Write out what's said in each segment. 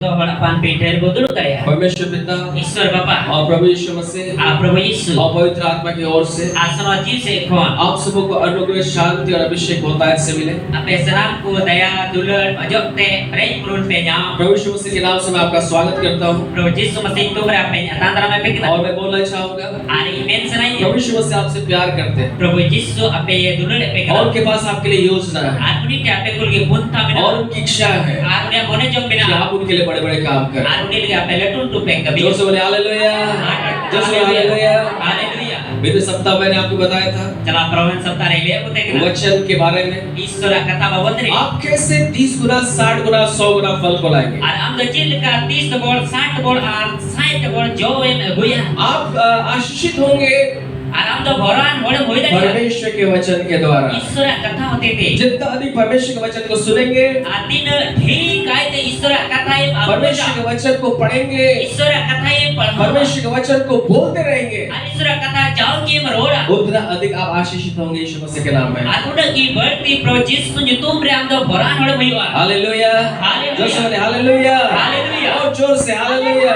harapan Peter bodoh kayak परमेश्वर पिता Isor Bapa और प्रभु यीशु मसीह Prabhu Yesus और पवित्र आत्मा की ओर से asal से कौन आप सबको को अनुग्रह शांति और अभिषेक होता है से मिले। apa seram ku daya dulur ojok te prei purun penya प्रभु यीशु मसीह के नाम से मैं आपका स्वागत करता हूँ Prabhu Yesus masih itu berapa nya tantara me pekina और मैं बोलना चाहूँगा hari imen senai प्रभु यीशु मसीह आपसे प्यार करते हैं Prabhu Yesus apa ya dulur और pekina उनके पास आपके लिए योजना है aruni te apa kulgi punta mina और उनकी इच्छा है aruni mone jom कि mina आप उनके लिए बड़े बड़े काम करें। aruni liga apa letun tu pek gabi जोर से बोले हालेलुया, जोर से बोले हालेलुया। haleluya बीते सप्ताह मैंने आपको बताया था चला प्रवन सप्ताह ले को tekina वचन के बारे में Isor kata bawatri आप कैसे 30 गुना 60 गुना 100 गुना फल को लाएंगे। আর আমরা চিলকা 30 বল 60 বল আর 60 বল জোয়েম গুয়া आप आशीषित होंगे আর আমরা ভরান হড়ে হই দাঁড়িয়ে परमेश्वर के वचन के द्वारा। ঈশ্বর কথা হতে তে जितना अधिक परमेश्वर के वचन को सुनेंगे, আদিন ঠিক আইতে ঈশ্বর কথায় परमेश्वर के वचन को पढ़ेंगे, ঈশ্বর কথায় পড়ো परमेश्वर के वचन को बोलते रहेंगे, আর ঈশ্বর কথা যাও কি মরোড়া उतना अधिक आप आशीषित होंगे यीशु मसीह के नाम में। আর ওটা কি বর্তি প্রজিস নিতুম রে আমরা ভরান হড়ে হইবা हालेलुया, हालेलुया। जोर से बोले हालेलुया, हालेलुया। और जोर से हालेलुया।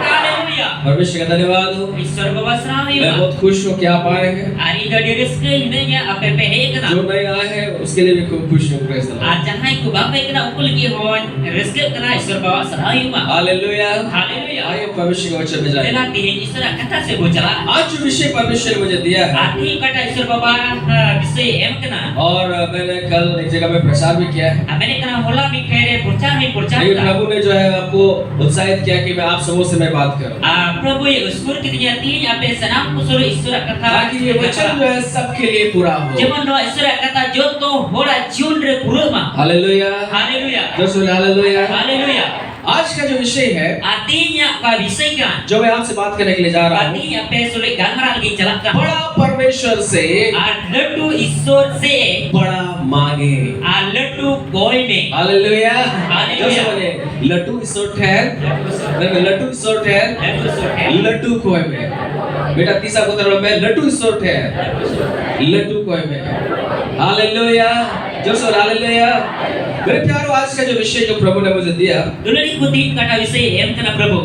हालेलुया परमेश्वर का धन्यवाद हो। ঈশ্বর বাবা मैं শ্রাবিবা बहुत खुश हूँ कि आप आए हैं। আর ইদা ডিরিস্কে ইনেnya apa pehekna जो नहीं आए हैं उसके लिए भी खूब खुश हूँ। Praise the Lord. আর জাহাই কো বাপে কনা উকুল কি হন রিস্কে কনা ঈশ্বর বাবা শ্রাবিবা हालेलुया। हालेलुया आइए परमेश्वर के वचन में जाएं। तेला तिहे ঈশ্বর कथा से बोचला आज जो विषय परमेश्वर ने मुझे दिया है आधी कटा ঈশ্বর बाबा विषय एम कना और मैंने कल एक जगह में प्रचार भी किया है, मैंने कना होला भी खेरे प्रचार लेकिन प्रभु ने जो है आपको उत्साहित किया कि मैं आप सबों से मैं बात करूं, प्रभु ये उसकुर की दिया थी यहाँ पे सनाम कुसुर ঈশ্বর कथा ताकि ये वचन जो है सबके लिए पूरा हो। जीवन रो ঈশ্বর कथा जो तो होड़ा जीवन रे पूर्ण हालेलुया, हालेलुया जो सुने हालेलुया। हालेलुया आज का जो विषय है आदिnya का विषय का जो मैं आपसे बात करने के लिए जा रहा हूँ, आदि यहाँ पे सुले गामरा लगी चलता बड़ा परमेश्वर से लड्डू ईश्वर से बड़ा मांगे। लड्डू कोई में हालेलुया, हालेलुया। जो सुने लड्डू ईश्वर ठहर, लड्डू ईश्वर ठहर, लड्डू कोई में। बेटा तीसरा को तरफ में लड्डू ईश्वर ठहर, लड्डू कोई में। हालेलुया, जो सुने हालेलुया। मेरे प्यारों, आज का जो विषय जो प्रभु ने मुझे दिया दुलरी को तीन कटा विषय एम कना प्रभु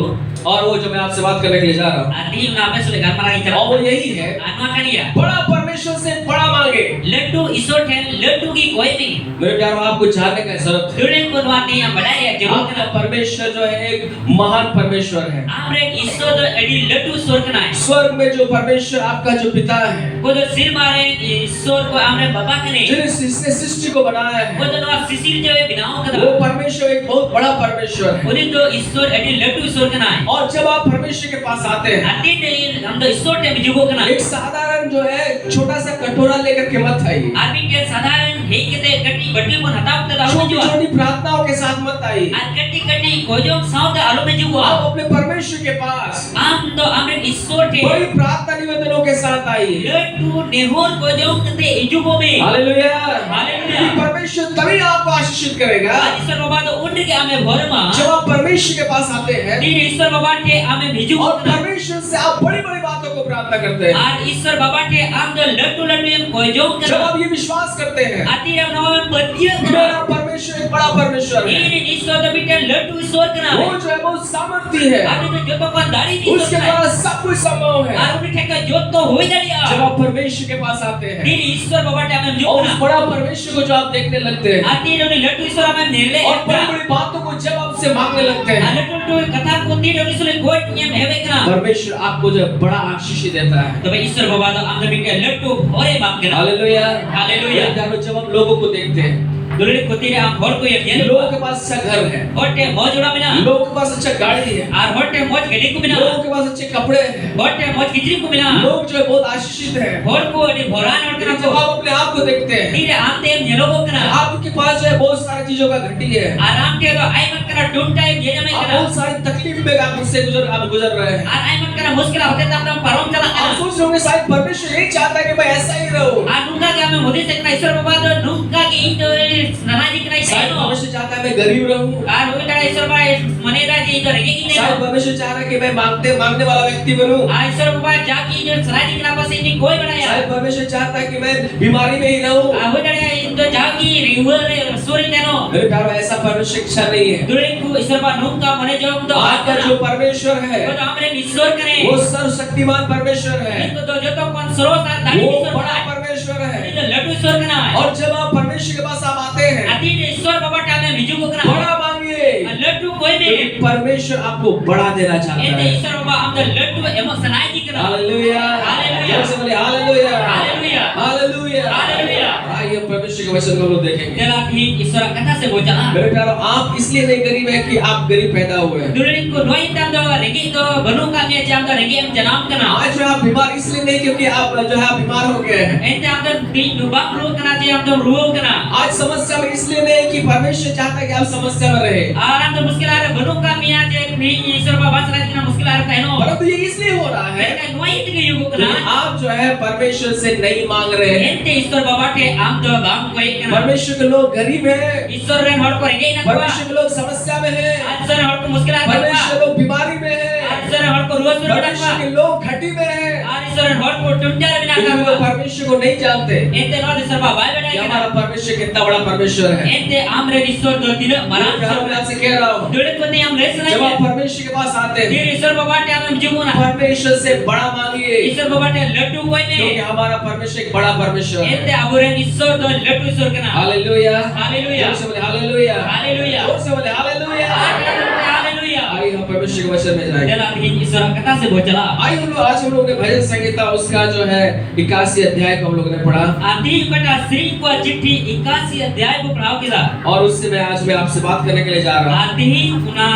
और वो जो मैं आपसे बात करने के लिए जा रहा हूँ, आदि ना पे सुले गामरा लगी चलता और वो यही है, आत्मा करिया बड़ा परमेश्वर से बड़ा मांगे। लड्डू ईश्वर है लड्डू की कोई नहीं मेरे प्यारों, आपको जानने का जरूरत है, दुलरी को बात नहीं बढ़ाया जरूर आपका परमेश्वर जो है एक महान परमेश्वर है। हमरे ईश्वर तो एडी लड्डू ईश्वर कना है स्वर्ग में जो परमेश्वर आपका जो पिता है, को जो सिर मारे ईश्वर को हमरे बाबा कने जिसने सृष्टि को बनाया को है, जो ना सिसिर जो है बिनाओ कदा वो परमेश्वर एक बहुत बड़ा परमेश्वर है। उन्हें तो ईश्वर एडी लड्डू ईश्वर कना है और जब आप परमेश्वर के पास आते हैं, आदि नहीं हम तो ईश्वर टे बिजुगो कना एक साधारण जो है छोटा सा कटोरा लेकर के मत आइए, आदमी के साधारण हे केते कटी बड्डी को हटाव कदा आलू छोटी जो छोटी प्रार्थनाओं के साथ मत आइए। आ कटी कटी कोजो साउथ आलू में जुगो आप अपने परमेश्वर के पास आम तो हमरे ईश्वर टे बड़ी प्रार्थना निवेदनों के साथ आइए। लड्डू नेहोर कोजो कते इजुगो में हालेलुया, हालेलुया। क्योंकि परमेश्वर तभी आपको आशीषित करेगा ईश्वर बाबा तो उन्हें के हमें भरमा जब आप परमेश्वर के पास आते हैं तीन ईश्वर बाबा टे हमें भिजुगो और परमेश्वर से आप बड़ी बड़ी बातों को प्रार्थना करते हैं। और ईश्वर बाबा टे आम तो लड्डू लड्डू एम कोजो जब कदा आप ये विश्वास करते हैं आती रे नवन बदिया मेरा परमेश्वर एक बड़ा परमेश्वर है, ये ईश्वर तो बिटे लड्डू ईश्वर कना वो जो है बहुत सामर्थी है, आदि तो जो तो का दाढ़ी उसके ईश्वर कना द्वारा सब कुछ संभव है। और उन्हें ठेका जो तो होई दड़िया जब आप परमेश्वर के पास आते हैं तीन ईश्वर बाबा टे हमें और जुगो उस बड़ा परमेश्वर को जो आप देखने लगते हैं आती रे लड्डू ईश्वर हमें निर्ले और बड़ी बड़ी बातों को जब आपसे मांगने लगते हैं, लड्डू कथा को तीन ईश्वर गोट नियम हेवे कना परमेश्वर आपको जो बड़ा आशीष देता है। तो भाई ईश्वर बाबा तो हम बिटे लड्डू भरे बाप कना हालेलुया, हालेलुया। जब हम लोगों को देखते हैं, दुलड़ी कोती रे हम घर को ये लोगों के पास अच्छा घर है, होटे मौज उड़ा बिना लोगों के पास अच्छा गाड़ी है, और होटे मौज गड़ी को बिना लोगों के पास अच्छे कपड़े हैं, होटे मौज किचरी को बिना लोग जो है बहुत आशीषित हैं। घर को अडी भरान और कना जब को आप अपने आप को देखते हैं, तीन आम ते नेलो को कना आपके पास जो है बहुत सारी चीजों का घटी है, आराम के तो आई मत करा टूटा है ये में आप कना बहुत सारी तकलीफ में आप उससे गुजर रहे हैं। और आई मत करा मुश्किल होते तो हम परम चला आप कना सोच रहे होंगे शायद परमेश्वर यही चाहता है कि मैं ऐसा ही रहूं, आ नुका के हमें मोदी से कना ईश्वर बाबा तो नुका की इन तो सनाजी के नहीं शायद साइनो भविष्य चाहता है मैं गरीब रहूं, कार होई ता ईश्वर बाबा मनेदा जी जो रेगी की शायद नहीं भविष्य चाह रहा है कि मैं मांगने वाला व्यक्ति बनूं, आ ईश्वर बाबा जाकी जो सनाजी के नाम से नहीं कोई बनाया शायद भविष्य चाहता है कि मैं बीमारी में ही रहूं। आ हो जाए जो जाकी रिवर सूरी देनो मेरे प्यारो ऐसा परमेश्वर की इच्छा नहीं है। दुरे को ईश्वर बाबा नुका मने जो तो आपका जो परमेश्वर है तो हमरे ईश्वर करे वो सर्वशक्तिमान परमेश्वर है, तो जो तो कौन स्रोत दानी वो ईश्वर बड़ा बड़ा परमेश्वर है। तो लड्डू ईश्वर का नाम है और जब आप परमेश्वर के पास आप आते हैं, आदि ईश्वर बाबा टामे बिजू को करा बड़ा मांगिए, लड्डू कोई क्योंकि में परमेश्वर आपको बड़ा देना चाहता एते है। ईश्वर बाबा हम तो लड्डू एमो सनाई जी करा हालेलुया, हालेलुया। जोर से बोलिए हालेलुया, हालेलुया हालेलुया, हालेलुया। आइए परमेश्वर के वचन को हम लोग देखेंगे। तेरा भी ईश्वर कथा से बोझा मेरे प्यारो आप इसलिए नहीं गरीब है कि आप गरीब पैदा हुए हैं। दुरे को नोई तम दो रेगी तो बनु का में जाम तो रेगी हम जनाम कना आज में आप बीमार इसलिए नहीं क्योंकि आप जो है बीमार हो गए हैं। एते हम तो तीन दुबाक रो कना जे हम तो रो कना आज समस्या में इसलिए नहीं कि परमेश्वर चाहता है कि आप समस्या में रहे, आराम तो मुश्किल आ रहा बनु का मिया जे भी ईश्वर बाबा सरा जी ना मुश्किल आ रहा कहनो परंतु ये इसलिए हो रहा है एते नोई के युग कि कना आप जो है परमेश्वर से नहीं मांग रहे हैं। एते ईश्वर बाबा के हम तो बाम कोई कना परमेश्वर के लोग गरीब हैं, ईश्वर रे हड़ को रेगी ना परमेश्वर के लोग समस्या में हैं, आज सर हड़ को मुश्किल आ रहा परमेश्वर लोग बीमारी में हैं, आज सर हड़ को रोज परमेश्वर के लोग घटी में हैं, आज सर हड़ को टुंटर बिना क्योंकि वो का परमेश्वर को नहीं जानते एते नो ईश्वर बाबा कि बेटा हमारा परमेश्वर कितना बड़ा परमेश्वर है। एते आमरे ईश्वर दो दिन मरा मैं आपसे कह रहा हूँ, दुरे को नहीं हम ले जब आप सुना परमेश्वर के पास आते हैं, फिर ईश्वर बाबा के हम जीवो ना परमेश्वर से बड़ा मांगिए, ईश्वर बाबा के लड्डू कोई क्योंकि नहीं हमारा परमेश्वर एक बड़ा परमेश्वर है। एते अबुरे ईश्वर दो लड्डू ईश्वर के नाम हालेलुया, हालेलुया जोर से बोले हालेलुया, हालेलुया जोर से बोले हालेलुया। हालेलुया आइए हम परमेश्वर के वचन में जाएंगे। जला भी ईश्वर कथा से बोचला आइए हम लोग आज हम लोग ने भजन संहिता उसका जो है 81 अध्याय को हम लोग ने पढ़ा आदि कटा श्री को चिट्ठी 81 अध्याय को पढ़ाओ किदा और उससे मैं आज आपसे बात करने के लिए जा रहा हूँ आदि पुना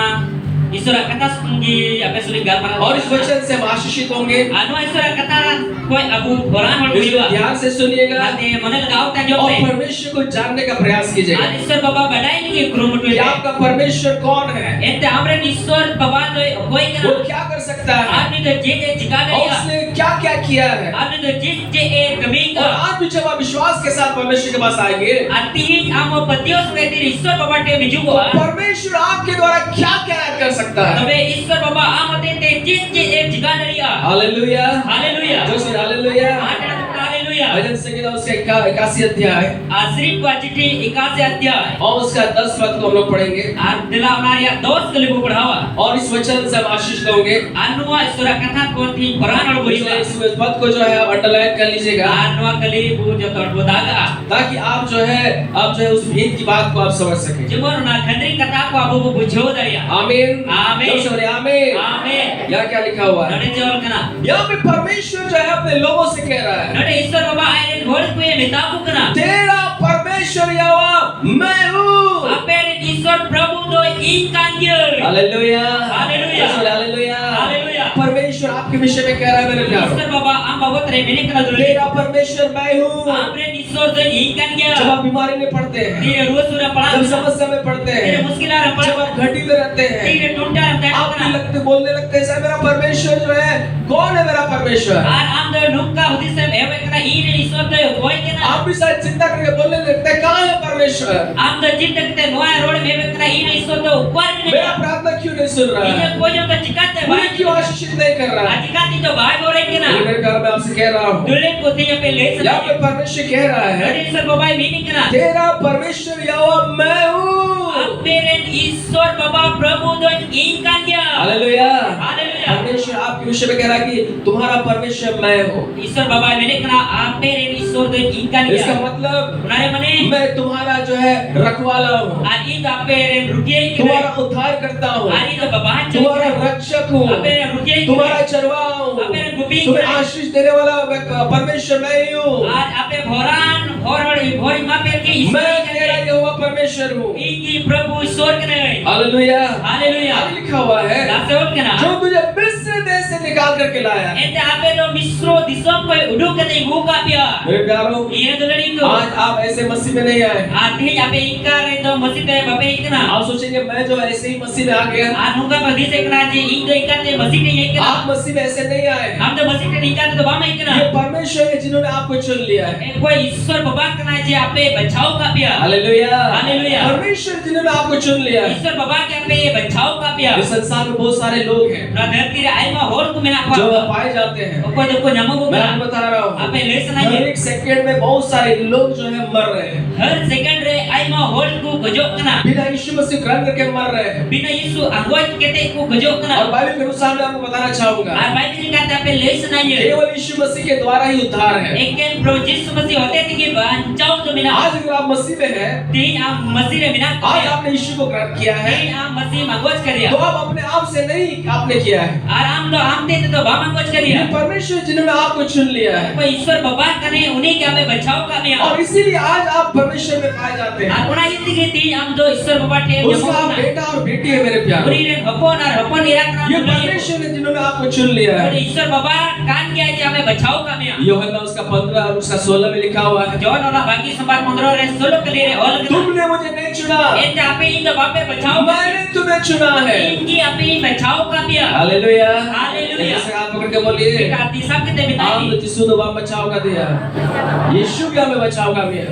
ईश्वर कथा सुनगी आपे सुनी गाल मारा और इस वचन से हम आशीषित होंगे। आनो ईश्वर कथा कोई अबू भोरान हड़ इसलिए बोलिवा ध्यान से सुनिएगा आदि मने लगाओ ता जो और पे परमेश्वर को जानने का प्रयास कीजिएगा आदि ईश्वर बाबा बड़ाई नहीं क्रोमट कि में आपका परमेश्वर कौन है, एते हमरे ईश्वर बाबा तो कोई वो कना क्या कर सकता है आदि तो जे जिका और गया उसने क्या क्या किया है। आदि तो जे एक कमी और का आज भी जब आप विश्वास के साथ परमेश्वर के पास आएंगे, आदि हम पतियों से ईश्वर बाबा के बिजू को परमेश्वर आपके द्वारा क्या क्या कर सकता है। तबे ईश्वर बाबा आमते ते जे एक जिका दरिया हालेलुया, हालेलुया जोर से हालेलुया। हालेलुया भजन संहिता उसका 81 अध्याय आश्री को चिट्ठी 81 अध्याय और उसका 10 पद को हम लोग पढ़ेंगे आर दिला हमारे दोस्त के लिए पढ़ावा और इस वचन से हम आशीष होंगे। अनुवा ईश्वर कथा कौन थी पुराण और बोलिवा इस पद को जो है आप अंडरलाइन कर लीजिएगा अनुवा कली बु जो तोड़ बोदागा ताकि आप जो है उस भेद की बात को आप समझ सकें। जिमोर ना खंडरी कथा को अब बुझो दरिया आमीन, आमीन। जोर से बोलिए आमीन। आमीन यहाँ क्या लिखा हुआ है? नडे चोल कना यहाँ पे परमेश्वर जो है अपने लोगों से कह रहा है, नडे ईश्वर बाबा आए घोड़ को ये निताबु कना तेरा परमेश्वर यहोवा मैं हूँ। अपेरे ईश्वर प्रभु दो ई कांगियर हालेलुया, हालेलुया। जोर से हालेलुया। हालेलुया। परमेश्वर आपके विषय में कह रहा है मेरे प्यारो, ईश्वर बाबा आम बाबत रे मैंने कना दुले तेरा परमेश्वर मैं हूँ। आपरे ईश्वर दो ई कांगियर जब आप बीमारी में पड़ते हैं, तीरे रोज सूरा पड़ा जब समस्या में पड़ते तीरे हैं, मुश्किल आ रहा जब पड़ा आप घटी में रहते हैं, तीरे टूटा आप भी रहता लगते बोलने लगते हैं सर मेरा परमेश्वर जो है कौन है मेरा परमेश्वर। आर आम दो नुक्का हुदी से हेवे कना ई रे ईश्वर दो कोई केना आप भी शायद चिंता करके बोलने लगते हैं कहाँ है परमेश्वर, आम दो चिंता करते नोया रोड में हेवे कना ई रे ईश्वर दो ऊपर में मेरा प्रार्थना क्यों नहीं सुन रहा ये है, कोई जो तो चिकाते मुझे भाई क्यों आशीषित नहीं कर रहा है। अधिकाती तो भाई बोले केना लेकिन मेरे प्यार में आपसे कह रहा हूँ, दुले को ते पे ले यहाँ पे परमेश्वर कह रहा है ईश्वर बाबा भी नहीं केना तेरा परमेश्वर यहोवा मैं हूँ। अपेरे ईश्वर बाबा प्रभु दो ई कांगिया हालेलुया, हालेलुया परमेश्वर आपके विषय में कह रहा है कि तुम्हारा परमेश्वर मैं हूँ। ईश्वर बाबा मैंने कहा अपेरे ईश्वर दो ई कांगिया इसका मतलब उनारे मने मैं तुम्हारा जो है रखवाला हूँ, आदि तो अपेरे रुकिए तुम्हारा उद्धार करता हूँ, आदि तो बाबा तुम्हारा रक्षक हूँ, अपेरे रुकिए तुम्हारा चरवाहा हूँ, अपेरे गुपी तुम्हें आशीष देने वाला परमेश्वर मैं ही हूँ। और अपे भोरान भोरी मापे की मैं तेरा यहोवा परमेश्वर हूँ। ई की प्रभु ईश्वर के नहीं हालेलुया, हालेलुया आगे लिखा हुआ है दासेवत के ना जो तुझे मिस्र देश से निकाला निकाल करके लाया। Ente ape do misro disom ko uduk kate buka pia. मेरे प्यारों, Iya dolari ko. आज आप ऐसे मसीह में नहीं आए। Ati ape ingkar do masjid te bape ikna. आप सोचेंगे मैं जो ऐसे ही मसीह में आ गया। Anuga pagi se ikna je ingdo ikate masjid te ikna. आप मसीह में ऐसे नहीं आए। Ham to masjid te ikate to bama ikna. ये परमेश्वर है जिन्होंने आपको चुन लिया है। Koi ईश्वर बाबा kana je ape bachao ka pia. Hallelujah, hallelujah. परमेश्वर जिन्होंने आपको चुन लिया है। ईश्वर बाबा के ape bachao ka pia. इस संसार में बहुत सारे लोग हैं Na dharti re aima hor ko mena जो pa. पाए जाते हैं। Oko do ko namago मैं ka. आपको बता रहा हूँ, Ape lesson हर aye. एक सेकंड में बहुत सारे लोग जो है मर रहे हैं, हर सेकंड रे आइमा होल को गजोक कना बिना यीशु मसीह ग्रहण करके मर रहे हैं। बिना यीशु अगुवाई केते को गजोक कना और बाइबल के अनुसार मैं आपको बताना चाहूंगा, और बाइबल कहता है पे लेसन आइए केवल यीशु मसीह के द्वारा ही उद्धार है। एक के प्रभु यीशु मसीह होते थे कि बचाओ तो बिना आज अगर आप मसीह में हैं, तीन आप मसीह रे बिना आज आपने यीशु को ग्रहण किया है, तीन आप मसीह मंगोच करिया तो आप अपने आप से नहीं आपने किया है। आराम तो हम थे तो बा मंगोच ये करिया परमेश्वर जिन्होंने आपको चुन लिया है, कोई ईश्वर बाबा कने उन्हीं के हमें बचाओ का में और इसीलिए आज आप परमेश्वर में पाए जाते हैं। और उना इतनी के तीन हम दो ईश्वर बाबा थे उसका आप बेटा और बेटी है मेरे प्यारे। उन्हीं रे हपन और हपन निराकरण ये परमेश्वर है जिन्होंने आपको चुन लिया और है। ईश्वर बाबा कान किया है कि हमें बचाओ का में यूहन्ना उसका 15 और उसका 16 में लिखा हुआ है, जॉन वाला बाकी संवाद 15 रे 16 के लिए और तुमने मुझे नहीं चुना, एंड आपे इन बापे बचाओ मैंने तुम्हें चुना है। इनकी आपे बचाओ का पिया हालेलुया, हालेलुया। जैसे आप पकड़ के बोलिए, बेटा दिशा के ते हम बिताई तो जिसु ने वहाँ बचाव का दिया, यीशु भी हमें बचाव का दिया।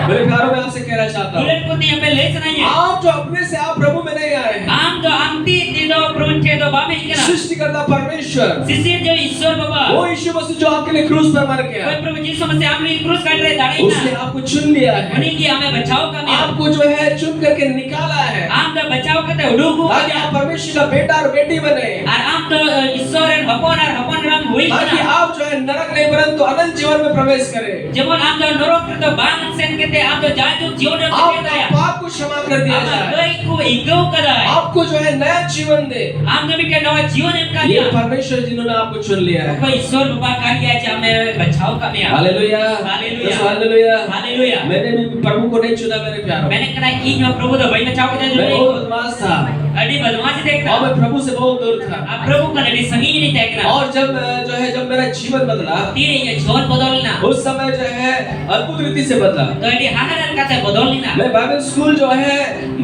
मेरे प्यारों में आपसे कहना चाहता हूँ, दुल्हन को ते पे ले सुनाइए आप जो अपने से आप प्रभु में नहीं आए हैं, आम तो आमती दिनो प्रोंचे तो बामे इकना सृष्टिकर्ता परमेश्वर, शिशिर जो ईश्वर बाबा वो यीशु मसीह जो आपके लिए क्रूस पर मर गया, कोई प्रभु यीशु मसीह हमने क्रूस काट रहे दाढ़ी उसने ना आपको चुन लिया है, उन्हीं की हमें बचाओ का में आपको जो है चुन करके निकाला है, आम तो बचाओ करते उडुगु ताकि आप परमेश्वर का बेटा और बेटी बने, और आम तो ईश्वर और हपन राम हुई ताकि ना आप जो है नरक नहीं परंतु अनंत जीवन में प्रवेश करें। जेमन आम तो नरक तो बांग सेन केते आम तो जाजू जीवन में आपका केते पाप को क्षमा कर दिया आम जाए, कोई को इगो कदाय आपको जो है नया जीवन दे। आम तो बिटे नवा जीवन में का ये दिया परमेश्वर जिन्होंने आपको चुन लिया है। कोई ईश्वर बाबा कार्य है जो हमें बचाओ का में हालेलुया, हालेलुया। हालेलुया। हालेलुया मैंने भी प्रभु को नहीं चुना मेरे प्यारों, मैंने कहा कि जो प्रभु तो भाई बचाओ के मैं जो बहुत बदमाश था अड़ी बदमाशी देखना और मैं प्रभु से बहुत दूर था। आप प्रभु का नडी संगी नहीं देखना और जब जो है जब मेरा जीवन बदला, तीर ये छोड़ बदलना उस समय जो है अद्भुत रीति से बदला। तो अड़ी हाहर का से बदलना मैं बाइबल स्कूल जो है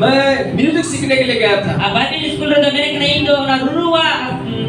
मैं म्यूजिक सीखने के लिए गया था। अब बाइबल स्कूल रे तो मेरे कने इंदो ना रुरुवा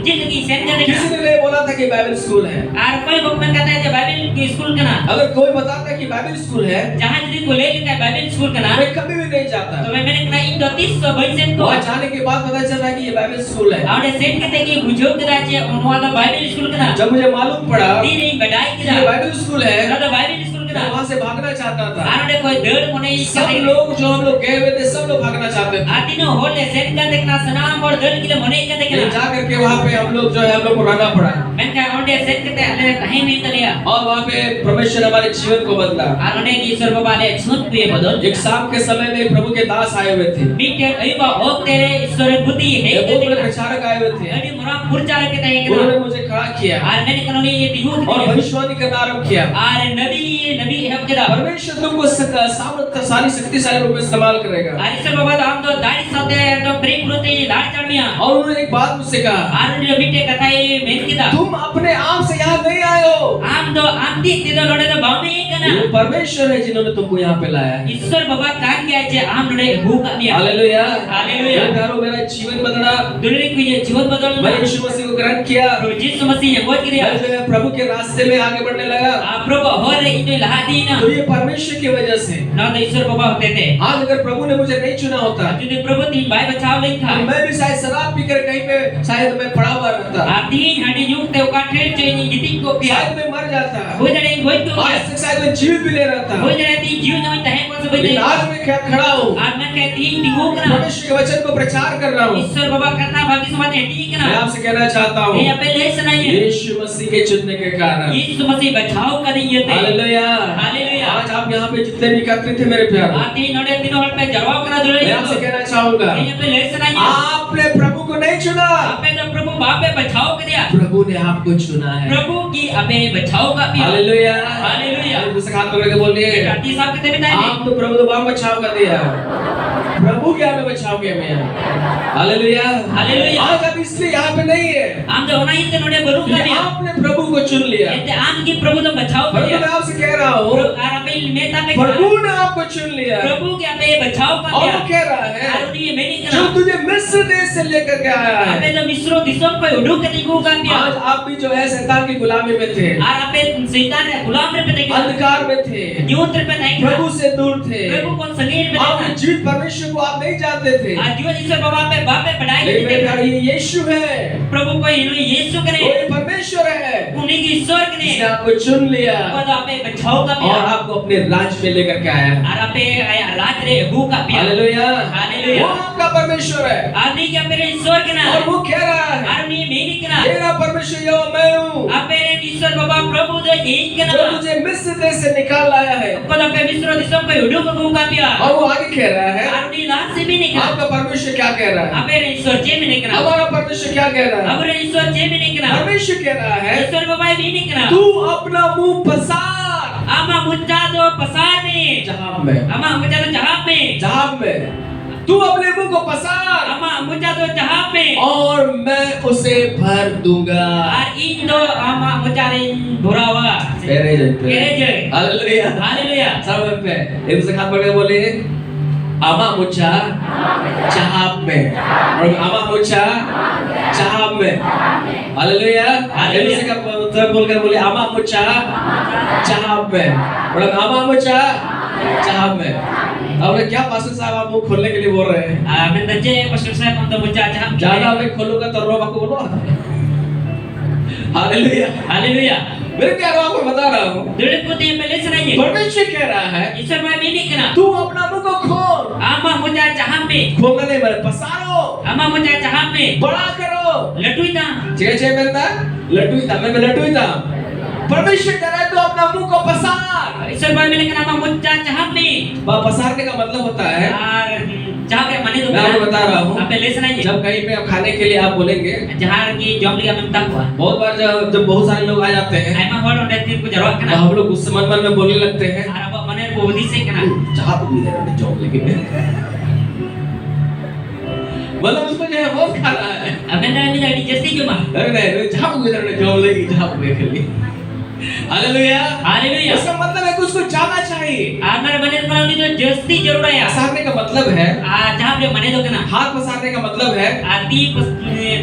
जिंदगी सेन जाने किसी ने नहीं बोला था कि बाइबल स्कूल है। और कोई भगवान कहता है जो बाइबल की स्कूल का ना अगर कोई बताता है कि बाइबल स्कूल है, जहां यदि को ले लेता है बाइबल स्कूल का ना मैं कभी भी नहीं जाता। तो मैंने कहा इंदो 30 भइसेन को वहाँ जाने के बाद पता चल रहा है कि ये बाइबल स्कूल है। आवडे सेन कहते कि बुझो कदा जे उनवाला बाइबल स्कूल का ना जब मुझे मालूम पड़ा तीर ही बडाई कि कदा ये बाइबल स्कूल है, तो बाइबल स्कूल का मैं ना वहाँ से भागना चाहता था। आवडे कोई दड़ को नहीं सब लोग जो हम लोग गए हुए थे, सब लोग भागना चाहते थे। आदिनो होले सेन का देखना सनाम और दड़ के लिए मने का लेकिन देखना जा करके वहाँ पे हम लोग जो है हम लोग को रहना पड़ा मैं कहा आवडे सेन कहते हले कहीं नहीं तलिया और वहाँ पे परमेश्वर हमारे जीवन को बदला। और उन्हें की ईश्वर बाबा ने छूत पिए बदल एक शाम के समय में प्रभु के दास आए हुए थे, मीटे अइबा हो तेरे ईश्वर बुद्धि है एक बहुत बड़े देखना प्रचारक आए हुए थे। अड़ी मोरा पुरचार के तय उन्होंने मुझे खड़ा किया और मैंने कहा ये दिहू और भविष्यवाणी करना आरंभ किया। और नबी है केदा परमेश्वर तुमको सामर्थ्यशाली शक्तिशाली रूप में इस्तेमाल करेगा। और ईश्वर बाबा तो हम तो दाढ़ी साथे तो प्रेम रुते दाढ़ चढ़निया और उन्होंने एक बात मुझसे कहा, और जो मीटे कथा ये मेन केदा तुम अपने आप से यहाँ नहीं आए हो, आम तो आंती ते तो लोड़े तो बामे कना ये परमेश्वर है जिन्होंने तुमको यहाँ पे लाया है। ईश्वर बाबा कान किया जे आम लोड़े भूख आनिया हालेलुया, हालेलुया। मेरे प्यारों मेरा जीवन बदला, दुनिया को ये जीवन बदलना मैं यीशु मसीह को ग्रहण किया, प्रभु यीशु मसीह ने बोल किया मैं जो है प्रभु के रास्ते में आगे बढ़ने लगा। आप प्रभु हो रे इने लहादी ना तो ये परमेश्वर की वजह से। ना तो ईश्वर बाबा होते थे आज अगर प्रभु ने मुझे नहीं चुना होता, यदि प्रभु तीन भाई बचाव नहीं था तो मैं भी शायद शराब पीकर कहीं पे शायद मैं पड़ा हुआ रहता, आती हडी युग ते का ठेर चेनी जिति को पिया शायद मैं मर जाता, हो जड़े होई तो आज तक शायद मैं जीवित भी ले रहता, हो जड़े ती जीव न तहे को सब लेकिन आज मैं खड़ा हूँ, आज मैं कहती दिगो करा परमेश्वर के वचन को प्रचार कर रहा हूँ। ईश्वर बाबा करना भागी समाज ठीक है मैं ना आपसे कहना चाहता हूँ, ये पे ले सुनाइए यीशु मसीह के चुनने के कारण। यीशु मसीह बचाव करेंगे ते हालेलुया, हालेलुया। आज आप यहाँ पे जितने भी एकत्रित हैं मेरे प्यारे, आती नोड़े तीनों हट पे जवाब करा जुड़े मैं आपसे कहना चाहूंगा, ये पे ले सुनाइए आपने प्रभु को नहीं चुना, आपे तो प्रभु बापे बचाव कर दिया प्रभु ने आपको चुना है। प्रभु की अबे बचाव का पिया हालेलुया, हालेलुया। दूसरे हाथ पकड़ के बोलिए, आती साहब कहते बताइए आप तो प्रभु तो बचाव कर दिया। प्रभु के हमें बचाओगे मैं। हालेलुया। हालेलुया। आज आप इसलिए यहाँ पे नहीं है आम जो होना ही तो नोड़े बरू कि का भी आपने प्रभु को चुन लिया। ये आम की प्रभु तो बचाओ परंतु मैं आपसे कह रहा हूँ आपे नेता पे प्रभु ने आपको चुन लिया प्रभु के आपे बचाओ का और वो कह रहा है और ये मैंने जो करा तुझे मिस्र देश से लेकर के आया है। आपे जो मिस्र दिसम को उड़ू के दिखू का भी आज आप भी जो है शैतान की गुलामी में थे, और आपे शैतान ने गुलाम रे पे देखे अंधकार में थे, जीवन रे पे नहीं प्रभु से दूर थे, प्रभु को संगीत में आप देखा जीवित परमेश्वर को आप नहीं जानते थे। आज जीवन ईश्वर बाबा पे बापे बढ़ाई लेकिन के मेरे प्यारे, देखा ये यीशु है, प्रभु को इन्होंने यीशु करे वो ये परमेश्वर है उन्हीं की ईश्वर ने जिसने आपको चुन लिया पद आपे बचाओ का भी और आपको अपने राज्य में लेकर के आया है। और आपे रात रे हु का भी हालेलुया। हालेलुया। वो आपका परमेश्वर है आदमी क्या मेरे ईश्वर के ना और वो कह रहा है और नहीं मेरी के ना मेरा परमेश्वर यहोवा मैं हूँ आपे रे ईश्वर बाबा प्रभु जो यही के जो ना तुझे मिस्र देश से निकाल लाया है। पद आपे मिस्र दिसम को उड़ू को का भी और वो आगे कह रहा है और नहीं रात से भी नहीं करा आपका परमेश्वर क्या कह रहा है, आपे रे ईश्वर जे में नहीं करा हमारा परमेश्वर क्या कह रहा है, अब रे ईश्वर जे में नहीं करा परमेश्वर कह रहा है ईश्वर बाबा भी नहीं करा तू अपना मुंह पसार आमा मुद्दा तो पसार में जहां में, आमा मुद्दा तो जहां में जहां में तू अपने मुंह को पसार आमा मुद्दा तो जहां में और मैं उसे भर दूंगा। और इन दो आमा मुद्दा रे भुरावा तेरे जैसे तेरे जय हालेलुया। हालेलुया सब पे एक दूसरे हाथ पकड़ के बोले आमा मुच्छा चाहब में, और आमा मुच्छा चाहब में। हालेलुया। एक दूसरे का उत्तर बोलकर बोले आमा मुच्छा चाहब में, और आमा मुच्छा चाहब में। अब क्या पास्टर साहब आप मुंह खोलने के लिए बोल रहे हैं? मैं दजे पास्टर साहब हम तो मुद्दा जहां ज्यादा मैं खोलूंगा तो रो आपको बोलो। हालेलुया। हालेलुया। मेरे प्यारों आपको बता रहा हूँ दुर्ग को ते पहले सुनाइए परमेश्वर कह रहा है ईश्वर भाई भी नहीं करा तू अपना मुंह को खोल। आमा मुद्दा जहां में खोलना नहीं मेरे पसारो, आमा मुद्दा जहां में बड़ा करो। लटुई था छे मिलता लटुई था, मैं लटुई था। परमेश्वर कह रहा है तू अपना मुंह को पसार। ईश्वर भाई मैंने कहा आमा मुद्दा जहां में पसारने का मतलब होता है, और जहां पे माने तो मैं आपको बता रहा हूँ, आप पहले सुनाइए जब कहीं पे आप खाने के लिए आप बोलेंगे, जहां की जॉमली का में तक हुआ बहुत बार जब बहुत सारे लोग आ जाते हैं आइमा वर्ड और तीन को जरूरत तो कना हम लोग गुस्से मन में बोलने लगते हैं और अब मने को बुद्धि से कना जहाँ पे भी दे जॉब लेके मतलब उसको जो है बहुत खाना है। अब मैंने नहीं गाड़ी जस्ती क्यों मां अरे नहीं जहाँ पे भी जॉब लेगी जहाँ पे खेली। हालेलुया। हालेलुया। इसका मतलब है कि उसको जाना चाहिए। आमर मने बनानी तो जस्ती जरूर है पसारने का मतलब है जहां पे मने तो कना हाथ पसारने का मतलब है आती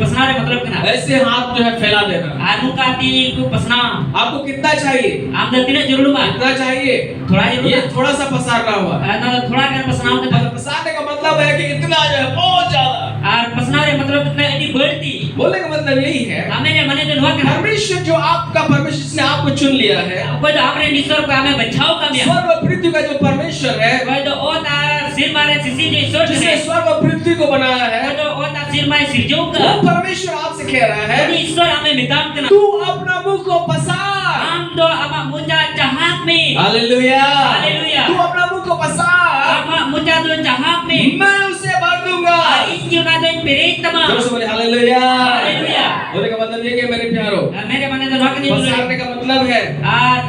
पसना रे मतलब कना ऐसे हाथ जो है फैला देना। आनु का ती को पसना आपको कितना चाहिए? आम दतिन जरूर मा कितना चाहिए? थोड़ा जरूर ये थोड़ा सा पसारना हुआ। ना थोड़ा कर पसनाओ और पसारने का मतलब है कि इतना जो है बहुत ज्यादा। और पसना रे मतलब इतना एडी बढ़ती बोलने का मतलब यही है हमें मने तो नुआ कना परमेश्वर जो आपका परमेश्वर जिसने आपको चुन लिया है, कोई तो आपने ईश्वर को हमें बचाओ का में स्वर्ग और पृथ्वी का जो परमेश्वर है, कोई तो ओ ता सिर मारे सिसी जो ईश्वर जिसने ने स्वर्ग और पृथ्वी को बनाया है, कोई तो ओ ता सिर मारे सिरजो का वो परमेश्वर आपसे कह रहा है यदि ईश्वर हमें मिताम करना तू अपना मुंह को पसार। हम तो अब मुझा जहां में हालेलुया। हालेलुया। तू अपना मुंह को पसार, अब मुझा तो जहां में मैं उसे भर दूंगा। इन जीवना तो मेरे तमाम जोर से बोले हालेलुया। हालेलुया। बोलने का मतलब ये है मेरे प्यारों, मेरे मने तो नौक नहीं बोल पसारने का मतलब है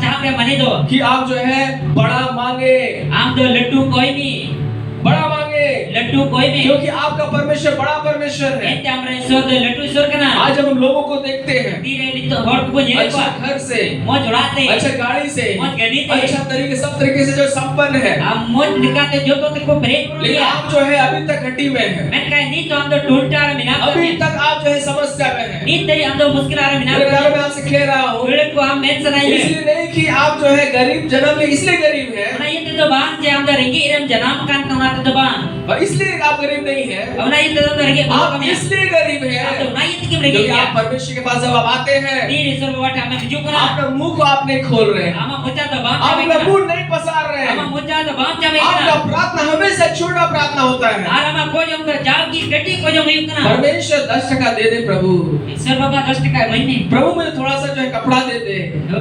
जहां पे मने दो कि आप जो है बड़ा मांगे, हम तो लड्डू कोई नहीं बड़ा मांगे, लड्डू कोई नहीं क्योंकि आपका परमेश्वर बड़ा परमेश्वर है। ऐसे हमारे ईश्वर तो लड्डू ईश्वर का ना आज जब हम लोगों को देखते हैं धीरे तो हर को ये अच्छा घर से, मौज उड़ाते अच्छा गाड़ी से, मौज गणित अच्छा तरीके सब तरीके से जो संपन्न है, हम मौज निकालते जो तो तेरे को ब्रेक कर लेकिन दिया आप जो है अभी तक घटी में है, मैं कहे नहीं तो हम तो ढूंढता रहे मिना अभी तक आप जो है समस्या में है। नहीं तेरी हम तो मुश्किल आ रहे मिना मेरे प्यारे मैं आपसे कह रहा हूँ मेरे को हम मेंशन आई है इसलिए नहीं कि आप जो है गरीब जन्म में इसलिए गरीब है, ना ये तो बांध से हम तो रेंगे इरम जनाम कान कमाते तो बांध और इसलिए आप गरीब नहीं है, अब ना ये तो रेंगे आप इसलिए गरीब है तो ना ये तो रेंगे क्योंकि आप परमेश्वर के पास जब आप आते हैं तीन ईश्वर बाबा हमें बिजू करा आपका मुंह को आप नहीं खोल रहे हैं, हम मुझा तो बांध आप अपना मुंह नहीं पसार रहे हैं, हम मुझा तो बांध जावे आपका प्रार्थना हमेशा छोटा प्रार्थना होता है। और हम को जो जाओ की गड्डी को जो नहीं करना परमेश्वर 10% दे दे प्रभु, ईश्वर बाबा 10 टका महीने प्रभु मुझे थोड़ा सा जो है कपड़ा दे दे,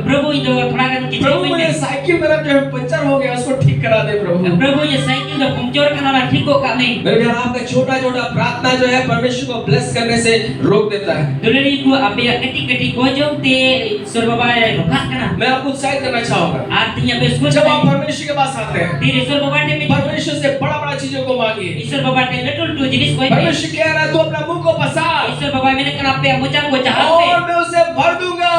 प्रभु तो थोड़ा कर प्रभु मुझे साइकिल मेरा जो है पंचर हो गया उसको ठीक ठीक करा दे प्रभु। प्रभु ये साइकिल जो पंक्चर करना ठीक हो का नहीं मेरे प्यारे आपका छोटा छोटा प्रार्थना जो है परमेश्वर को ब्लेस करने से रोक देता है। दुलरी को अबे कटी को जो ते ईश्वर बाबा रुका करना मैं आपको उत्साहित करना चाहूंगा, आरती पे उसको जब आप परमेश्वर के पास आते हैं तीर ईश्वर बाबा ने परमेश्वर से बड़ा बड़ा चीजों को मांगिए। ईश्वर बाबा ने लटुल टू जिनिस कोई परमेश्वर कह रहा है तू अपना मुंह को पसार ईश्वर बाबा मैंने कहा पे मुझा को चाह पे और मैं उसे भर दूंगा।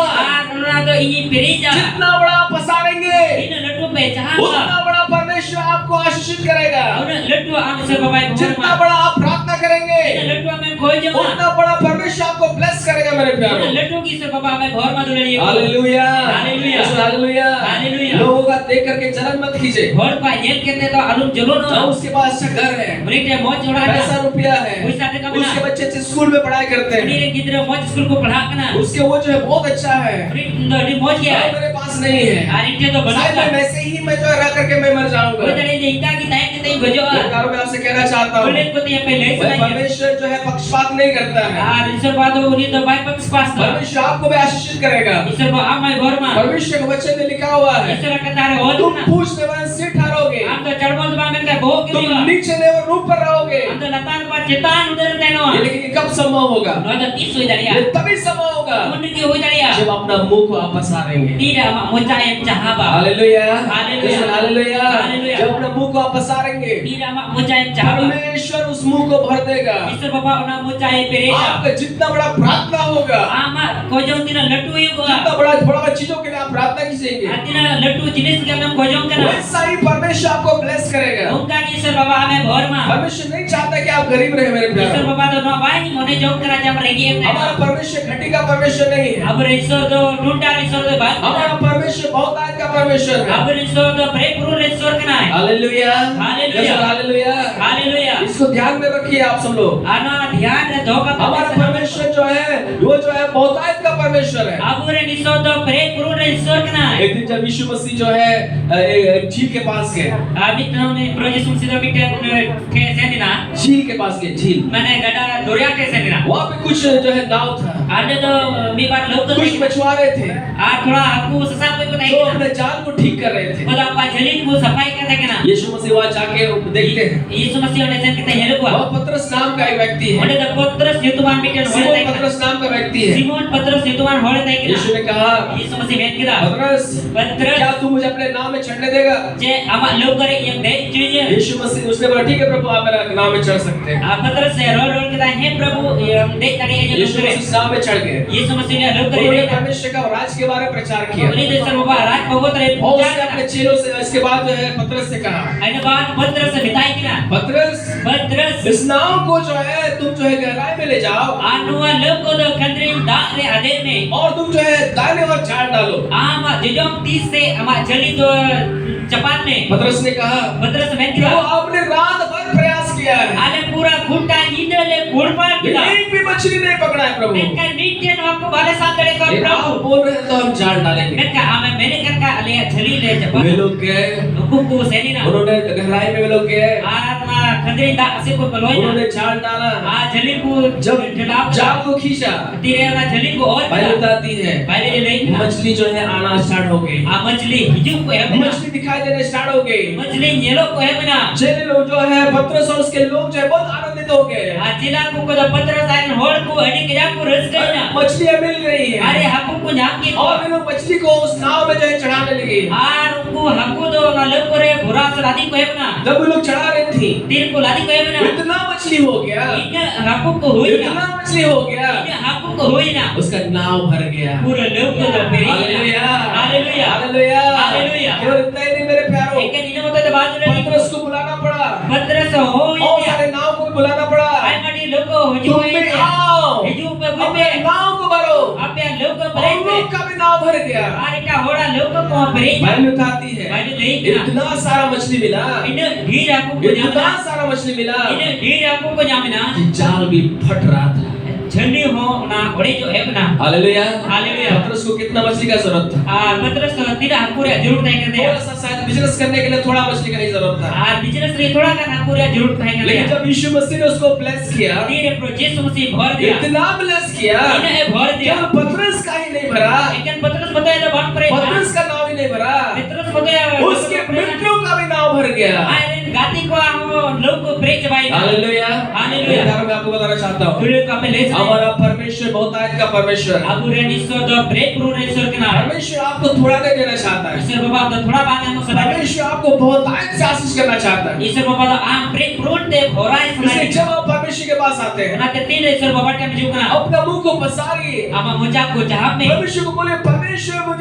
ना तो ये पेरीजा जितना बड़ा आप पसारेंगे इन लट्टू पे चाह उतना बड़ा परमेश्वर आपको आशीषित करेगा। और लट्टू आम ईश्वर बाबा को जितना बड़ा आप प्रार्थना करेंगे इन लट्टू में खोल जो उतना बड़ा परमेश्वर आपको ब्लेस करेगा मेरे प्यारे। लट्टू की ईश्वर बाबा में भर में दुलरी हालेलुया हालेलुया हालेलुया हालेलुया। लोगों का देख करके जलन मत कीजिए। भर का जेल कहते तो आलू जलो ना ना उसके पास अच्छा घर है, मरीटे मौज जोड़ा पैसा रुपया है, पैसा दे कम ना उसके बच्चे अच्छे स्कूल में पढ़ाई करते हैं, मेरे गिद्र मौज स्कूल को पढ़ा करना उसके वो जो है बहुत अच्छा है, मरीटे मौज किया है मेरे पास नहीं है। आरिटे तो बना शायद मैं वैसे ही मैं जो है रह करके मैं मर जाऊंगा। वो तड़े देता की ताई के ताई बजो सरकारों में आपसे कहना चाहता हूँ बोले को ते पहले से परमेश्वर जो है पक्षपात नहीं करता है। आ ईश्वर बात उन्हीं तो बाई पक्ष पास था परमेश्वर आपको भी आशीषित करेगा। ईश्वर बा आ मैं भर में परमेश्वर के वचन में लिखा हुआ है ईश्वर का तारे हो तुम ना पूछने वाले से ठहरोगे, हम तो चढ़बोल बा में का भोग के तुम नीचे नहीं और ऊपर रहोगे। हम तो लतार पर चितान उधर देनो ये लेकिन ये कब संभव होगा? नो तो 30 हो जाड़िया ये तभी संभव होगा मुंड की हो जाड़िया जब अपना मुंह को आप पसारेंगे। तीर मुझा एक चाहबा हालेलुया हालेलुया हालेलुया। हालेलुया। जब अपना मुंह को आप पसारेंगे तीर मुझा एक चाहबा परमेश्वर उस मुंह को भर देगा। ईश्वर बाबा ना मुझा एक पेरेजा आपका जितना बड़ा प्रार्थना होगा, आमा कोजों दिन लट्टू ही होगा जितना बड़ा थोड़ा बड़ा चीजों के लिए आप प्रार्थना कीजिएंगे, आतिना लट्टू जिनिस के हम कोजों करना वैसा ही परमेश्वर आपको ब्लेस करेगा। उनका ईश्वर बाबा हमें भर में परमेश्वर नहीं चाहता कि आप गरीब रहे मेरे ईश्वर प्यारे। बाबा तो ना भाई मोने जोग करा जब रहेगी हमारा परमेश्वर घटी का परमेश्वर नहीं है, अब ईश्वर तो ढूंढा ईश्वर तो बात हमारा परमेश्वर बहुत आज का परमेश्वर है। अब ईश्वर तो बड़े पुरुष ईश्वर का है हालेलुया हालेलुया हालेलुया। हालेलुया इसको ध्यान में रखिए आप सब लोग। आना ध्यान रे धोखा हमारा परमेश्वर जो है वो जो है बहुतायत का परमेश्वर है। अब रे ईश्वर तो बड़े पुरुष ईश्वर का है एक दिन जब यीशु मसीह जो है झील के पास गए, अभी तो ने प्रोजेक्ट सुनसिदा बिटे के सेनिना झील के पास गए, झील मैंने गड़ा दोरिया के सेनिना वहाँ पे कुछ जो है नाव था, आने तो मी बार लोग तो कुछ मछुआरे थे आ थोड़ा आपको ससा कोई जो बताइए अपने जाल को ठीक कर रहे थे। बोला पा झली को सफाई करते के ना यीशु मसीह वहाँ जाके देखते हैं, यीशु मसीह ने जन के हेलो को वहाँ पतरस नाम का एक व्यक्ति है, ओडे द पत्रस नितुमान बिटे सिमोन होले पतरस नाम का व्यक्ति है। सिमोन पत्रस नितुमान होले तय के यीशु ने कहा यीशु मसीह भेंट किया पतरस पत्रस क्या तू मुझे अपने नाम में चढ़ने देगा? जे आमा लोग करे ये दे चाहिए यीशु मसीह उसने बोला ठीक है प्रभु आप मेरा नाम में चढ़ सकते हैं। आ पत्रस से रोल रोल के हे प्रभु ये दे करे ये यीशु लोग करे मसीह नाम में चढ़ गए, यीशु मसीह ने लोग करे उन्होंने परमेश्वर का राज के बारे में प्रचार किया उन्हीं देश में बाबा राज भगवत रे और पूजा उसने अपने चेलों से इसके बाद जो है पतरस से कहा अने बात पत्रस से बिताई किना पतरस इस नाव को जो है तुम जो है गहराई में ले जाओ आनुआ लोग को तो खंडरी दा रे आदे में और तुम जो है दाने और झाड़ डालो। आमा जेजों 30 से आमा जली तो चपात में पतरस ने कहा पत्रस भेंट कि किया वो आपने रात भर प्रयास किया है, आले पूरा घुंटा नींदले घुड़पार किया एक भी मछली नहीं पकड़ा है प्रभु। मैं का नीचे न आपको वाले साथ लड़े का लेकिन आप प्रभु बोल रहे हैं तो हम झाड़ डालेंगे। मैं का आमे मैंने कर का ले झली ले वे चपात लोग गए, को सेनी ना उन्होंने गहराई में वे लोग गए, आत्मा खंडरी दा से को बलोई उन्होंने झाड़ डाला, आ झली को जब जलाब जाल को खींचा तेरे ना झली को और बाइबल बताती है पहले ले मछली जो है आना स्टार्ट हो गई, आ मछली हिजू को है मछली दिखाई देने स्टार्ट हो गई। मछली येलो को है बिना चेले लोग जो है पतरस और उसके लोग जो है बहुत आनंदित हो गए, आ जिला को तो पत्रस आइन होड़ को हडी के जा को रस गई ना मछलियां मिल रही है अरे हकु को जाम के और वे लोग मछली को उस नाव में जो है चढ़ाने लगे। आर उनको हकु दो ना लोग करे घोड़ा से लादी को है बिना जब वे लोग चढ़ा रहे थे तीर को लादी को है बिना इतना मछली हो गया, इने हकु को होई ना इतना मछली हो गया, इने हकु को होई ना उसका नाव भर गया। पूरे लोग को तो पेरी हालेलुया हालेलुया हालेलुया हालेलुया। केवल इतना ही नहीं मेरे प्यारों, एक नीने मत तो बात ले पतरस को बुलाना पड़ा पत्रस होई और सारे नाव को भी बुलाना पड़ा, आई मडी लोग को हुजू तुम भी आओ हिजू पे अपने पे नाव को भरो। आपे लोग को और भरे लोग का भी नाव भर गया। अरे का होड़ा लोग को भरे बाइबल बताती है बाइबल ले इतना सारा मछली मिला, इने ढीर आपको को इतना जामना सारा मछली मिला इने ढीर आपको को जामना कि जाल भी फट रहा था। झंडी हो ना बड़े जो है ना हालेलुया हालेलुया। पतरस को कितना मछली का जरूरत था? आ पत्रस तो तीरा पूरा जरूरत है करते थोड़ा सा शायद बिजनेस करने के लिए थोड़ा मछली का ही जरूरत था, आ बिजनेस रे थोड़ा का ना पूरा जरूरत है करते लेकिन जब यीशु मसीह ने उसको ब्लेस किया, तेरे प्रोजेक्ट मसीह भर दिया इतना ब्लेस किया, इने भर दिया केवल पतरस का ही नहीं भरा, लेकिन पत्रस बताया तो बात पड़े पतरस का नाम ही नहीं भरा, पत्रस बताया उसके मित्रों का भी नाम तनाव भर गया। Iron gati ko amo logo break bayi. Hallelujah. Hallelujah. मैं आपको बताना चाहता हूँ, Dulu kami les. हमारा परमेश्वर बहुतायत का परमेश्वर है। Abu Renisor do break pro Renisor kena. परमेश्वर आपको थोड़ा नहीं देना चाहता है। Isor bapa do thoda bang amo sadar. परमेश्वर आपको बहुतायत से आशीष करना चाहता है। Isor bapa do am break pro de horai इसलिए sadar. जब आप परमेश्वर के पास आते हैं, Na te tin Isor bapa te maju kena. अपना मुंह को पसारिए, Ama mujak ko jahab me. परमेश्वर को बोले, परमेश्वर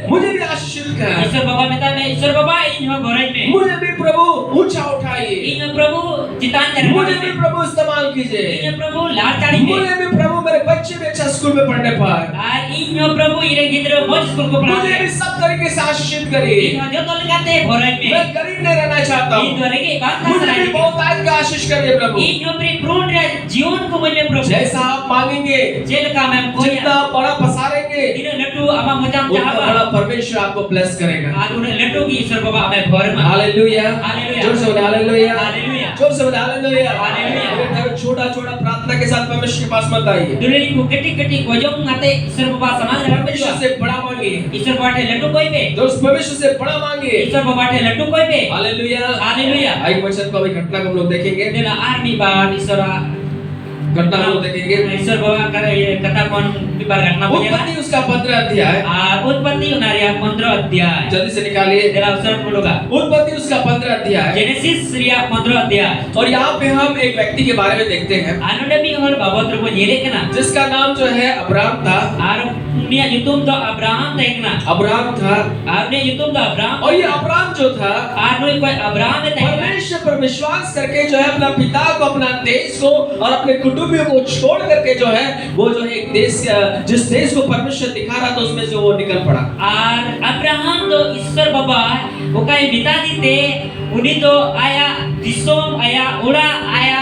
मुझे भी आशीषित कर, Isor bapa meta me Isor bapa in ho horai me. मुझे भी प्रभु ऊंचा उठाइए, In प्रभु चितान करे. मुझे भी प्रभु इस्तेमाल कीजिए, In प्रभु लाड़ चाड़ी me. मुझे भी प्रभु मेरे बच्चे भी अच्छा स्कूल में पढ़ने पाए, In Prabhu ire gidro moj school ko मुझे pernah. भी सब तरीके से आशीषित करिए। In jo tol kate horai me. मैं गरीब नहीं रहना चाहता In हूँ, dore ke baat ka मुझे भी sadar. बहुतायत का आशीष करिए प्रभु। In jo pri pro re जीवन को मुझे प्रभु. जैसा आप मांगेंगे, जेल का मैं जितना कोई. बड़ा पसारेंगे, इन लट्टू ama mujam उतना jahab. बड़ा परमेश्वर आपको ब्लेस करेगा। आज उन्हें लट्टू की ईश्वर बाबा हमें भर में. Hallelujah, hallelujah. जोर से बोले हालेलुया, हालेलुया। जोर से बोले हालेलुया। हालेलुया। छोटा छोटा प्रार्थना के साथ परमेश्वर के पास मत आइए, दुनिया को कटी कटी गोजों आते ईश्वर बाबा समाज रखते परमेश्वर से बड़ा मांगिए, ईश्वर बाटे लट्टू कोई पे. दोस्त परमेश्वर से बड़ा मांगिए। ईश्वर बाबा बाटे लट्टू कोई पे. हालेलुया। हालेलुया. आइए वचन को अभी घटना को हम लोग देखेंगे, देना आर्मी बार ईश्वर घटना हम लोग देखेंगे। ईश्वर बाबा करे ये कथा कौन विभाग घटना बोलेगा. उत्पत्ति उसका 15 अध्याय, उत्पत्ति उनारिया 15 अध्याय. जल्दी से निकालिए। देना अवसर बोलोगा. उत्पत्ति उसका 15 अध्याय, जेनेसिस रिया 15 अध्याय. और यहाँ पे हम एक व्यक्ति के बारे में देखते हैं अनुडमी और बाबोत्र को येले कना. जिसका नाम जो है अब्राम था। आर उन्हें युतुम तो अब्राहम देखना. अब्राम था, आपने युतुम तो अब्राहम. और ये अब्राम जो था, आनो कोई अब्राहम है देखना. परमेश्वर पर विश्वास करके जो है अपना पिता को, अपना देश को और अपने कुटुंबियों को छोड़ करके जो है वो जो है एक देश, जिस देश को परमेश्वर दिखा रहा था उसमें से वो निकल पड़ा। और अब्राहम तो ईश्वर बाबा वो कहीं बिता दीते. उन्हीं तो आया दिसोम आया उड़ा आया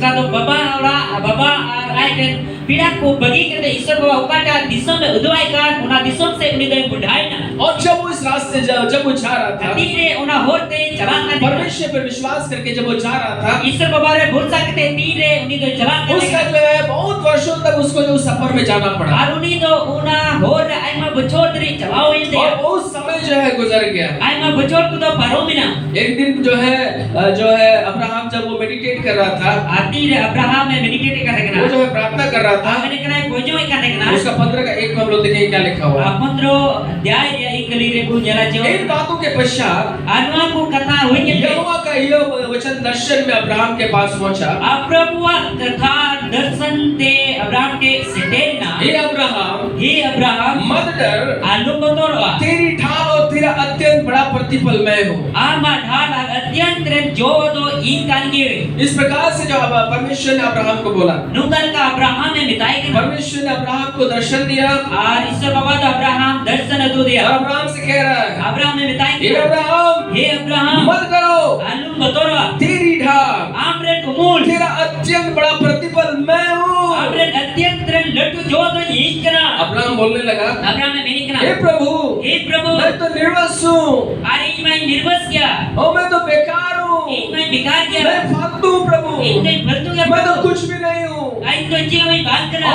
का तो बाबा और आए के पीड़ा को बगी करते ईश्वर बाबा उकाटा दिसोम में उदवाई कर उना दिसोम से उन्हीं तो बुढ़ाई ना. और जब वो इस रास्ते जब वो जा रहा था, तीरे उना होते चला कर परमेश्वर पर विश्वास करके जब वो जा रहा था, ईश्वर बाबा रे भरोसा करते तीरे उन्हीं तो चला उसका कर जो है बहुत वर्षों तक उसको जो सफर में जाना पड़ा, और उन्हीं तो उना होर आइमा बचोर तरी चलाओ ये और बहुत समय जो है गुजर गया। आइमा बचोर को तो पारो बिना. एक दिन जो है अब्राहम जब वो मेडिटेट कर रहा था, आती रे अब्राहम में मेडिटेट कर वो जो है प्रार्थना कर रहा था, मैंने कहा गोजो का देखना. उसका 15 का 1 को हम लोग देखेंगे क्या लिखा हुआ है। अपंद्रो अध्याय या इकली रे बु जरा जो इन बातों के पश्चात अनवा को कथा हुई के यहोवा का यह वचन दर्शन में अब्राहम के पास पहुंचा। अप्रभुआ कथा दर्शन ते अब्राहम के सेटेना. हे अब्राहम, हे अब्राहम मत डर, आलू बतोरवा तेरी ढाल और तेरा अत्यंत बड़ा प्रतिफल मैं हूँ। आमा ढाल अत्यंत रे जो दो इन कानगे. इस प्रकार से जो परमेश्वर ने अब्राहम को बोला, नुकल का अब्राहम ने बिताई के परमेश्वर ने अब्राहम को दर्शन दिया और ईश्वर बाबा तो अब्राहम दर्शन दो दिया. और अब्राहम से कह रहा है, अब्राहम ने बिताई हे के अब्राहम, हे अब्राहम मत डरो, आलू बतोरवा तेरी ढाल, आमरे कुमूल तेरा अत्यंत बड़ा प्रतिफल मैं हूँ। आमरे अत्यंत रे लट्टू जो दो इन कना. अब्राहम बोलने लगा, अब्राहम ने मेरी हे कना. प्रभु, हे प्रभु मैं तो निर्वंश हूँ अरे मैं निर्वस किया. और मैं तो बेकार हूँ, मैं बिकार किया. मैं फालतू हूँ प्रभु, इन तो भरतू क्या मैं तो कुछ भी नहीं हूँ। आई तो जे वही बात करा.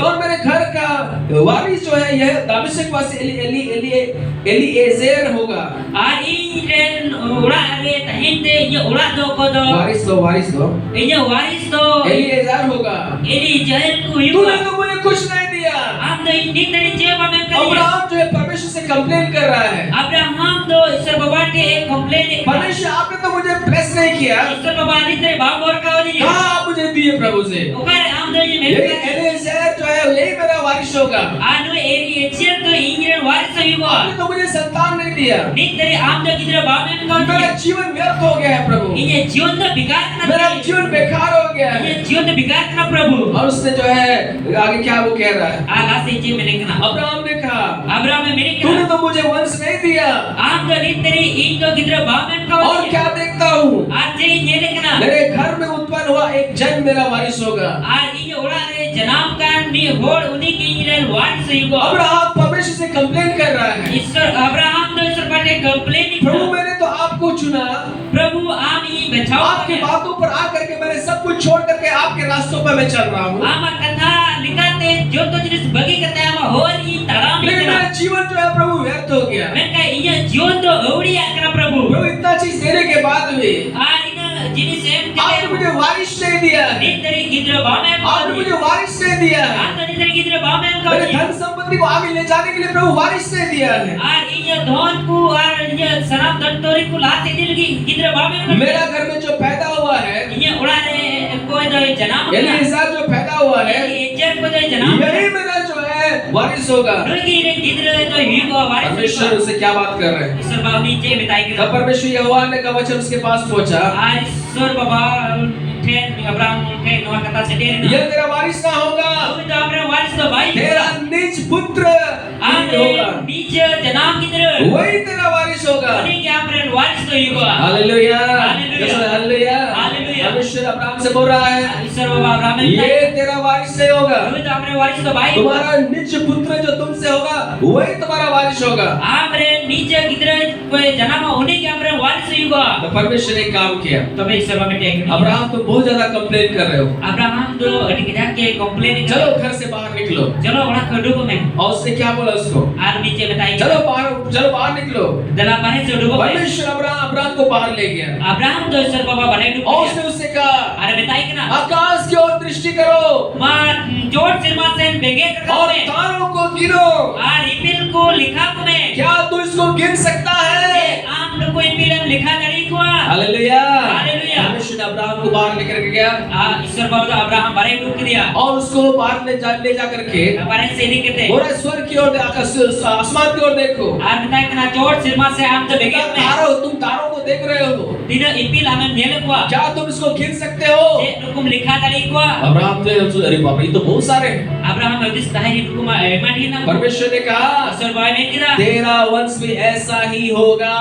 और मेरे घर का वारिस जो है यह दामिश्क वासी एलीएजेर होगा। और इन रेन उड़ा रे तहिंते ये उड़ा दो को दो. वारिस दो ये वारिस तो एलीएजेर होगा। एली जहल को तूने युवा. तो मुझे कुछ नहीं दिया। हम तो इन निकले जेब में कर. अब्राहम जो है परमेश्वर से कंप्लेन कर रहा है, अब्राहम तो ईश्वर बाबा के कंप्लेन. परमेश्वर आपने तो मुझे ब्लेस नहीं किया, ईश्वर बाबा ने तेरे बाप और का नहीं. कहाँ आप मुझे दिए प्रभु से। ओकर हम तो ये लेकिन मेरे एलीएजेर जो है यही मेरा वारिस होगा। आनो एरी एचियर तो इंजन वारिस युवा. आपने तो मुझे संतान नहीं दिया, निक तेरे आम तो किधर बाप में का मेरा जीवन व्यर्थ हो गया है प्रभु, ये जीवन तो बिगाड़ ना. मेरा जीवन बेकार हो गया ये है। जीवन तो बिगाड़ ना प्रभु. और उसने जो है आगे क्या वो कह रहा है, आगा से जे मैंने कहा अब्राहम ने कहा, अब्राहम ने मेरे तूने कहा तो मुझे वंश नहीं दिया, आम तो निक तेरे इन तो किधर बाप में का और क्या देखता हूँ, आज जे ये लेकिन मेरे घर में उत्पन्न हुआ एक जन मेरा वारिस होगा। आज ये उड़ा रे जनाब का नी होड़ उन्हीं की इंजन वारिस युवा. अब्राहम परमेश्वर से कंप्लेन कर रहा है, ईश्वर अब्राहम तो ईश्वर बाटे कंप्लेन. प्रभु मैंने तो आपको चुना, प्रभु आम ही बचाओ. आपकी बातों पर आकर के मैंने सब कुछ छोड़ करके आपके रास्तों पर मैं चल रहा हूँ, आमा कथा लिखाते जो तो जिस बगी कथा आमा होर ही ताराम लेकिन लिखना. मेरा जीवन जो है प्रभु व्यर्थ हो गया। मैं कहा ये जीवन तो औड़ी आकरा प्रभु. प्रभु इतना इतना चीज देने के बाद भी ina jenis em आपने kete मुझे वारिस नहीं दिया है, ni dari gidra bame आपने मुझे वारिस नहीं दिया है, anta ni dari gidra bame मेरे kau धन संपत्ति को आगे ले जाने के लिए प्रभु वारिस नहीं दिया है। ar inya dhon ku ar inya sanam dantori ku lati dil gidra bame मेरा घर में जो पैदा हुआ है, inya ulare koi do janam Elisha जो पैदा हुआ है, ejer ko do janam यही मेरा जो है वारिस होगा। Nugi re gidra do higo waris परमेश्वर उससे क्या बात कर रहे हैं? ईश्वर बाबा नीचे बिताई के तब परमेश्वर यहोवा ने का वचन उसके पास पहुंचा, आज ईश्वर बाबा थे अब्राहम थे नवा कथा से डेरे यह तेरा वारिस ना होगा, तू तो अपने वारिस तो भाई तेरा निज पुत्र आने होगा, नीचे जनाब किधर वही तेरा वारिस होगा। उन्हीं के अपने वारिस तो हिgo हालेलुया, हालेलुया, हालेलुया। हालेलुया। परमेश्वर अब्राहम से बोल रहा है, ईश्वर बाबा अब्राहम ने ये तेरा वारिस नहीं होगा, तू तो अपने वारिस तो भाई तुम्हारा निज पुत्र जो तुमसे होगा वही तुम्हारा वारिस होगा। आपरे नीचे किधर कोई जनाब उन्हीं के अपने वारिस हिgo तो परमेश्वर ने काम किया। तो भाई ईश्वर बाबा टेक अब्राहम तुम बहुत ज्यादा कंप्लेन कर रहे हो, अब्राहम तो अड़ी के कंप्लेन चलो घर से बाहर निकलो। चलो बड़ा खडूबो में और उसने क्या बोला उसको, आर नीचे बताई चलो बाहर निकलो। दला बाहर से डूबो में परमेश्वर अब्राहम को बाहर ले गया अब्राहम तो ईश्वर बाबा बने डूबो और उसने उससे कहा, अरे बताई कि ना आकाश की ओर दृष्टि करो मां जोड़ सिरमा से बेगे कर और में तारों को गिनो, आर इपिल को लिखा को में क्या तू इसको गिन सकता है? आम लोग को इपिल लिखा दड़ी को हालेलुया, हालेलुया। परमेश्वर ने अब्राहम को बाहर लेकर के गया ईश्वर बाबा तो अब्राहम बड़े डूब दिया और उसको बाहर ले जा करके बड़े से दिखते बोला स्वर्ग की ओर आसमान की ओर देखो, आर बताई कि ना जोड़ सिरमा से आम तो बेगे में तुम तारों को देख रहे हो, दिन इपिल हमें नेले को क्या तुम इसको गिन सकते हो? जे हुकुम लिखा दड़ी को अब्राहम ने सोचा, अरे बाप रे ये तो बहुत सारे हैं। अब्राहम हदिस ताही हुकुम माटी ना परमेश्वर ने कहा, ईश्वर बाबा ने किरा तेरा वंश भी ऐसा ही होगा।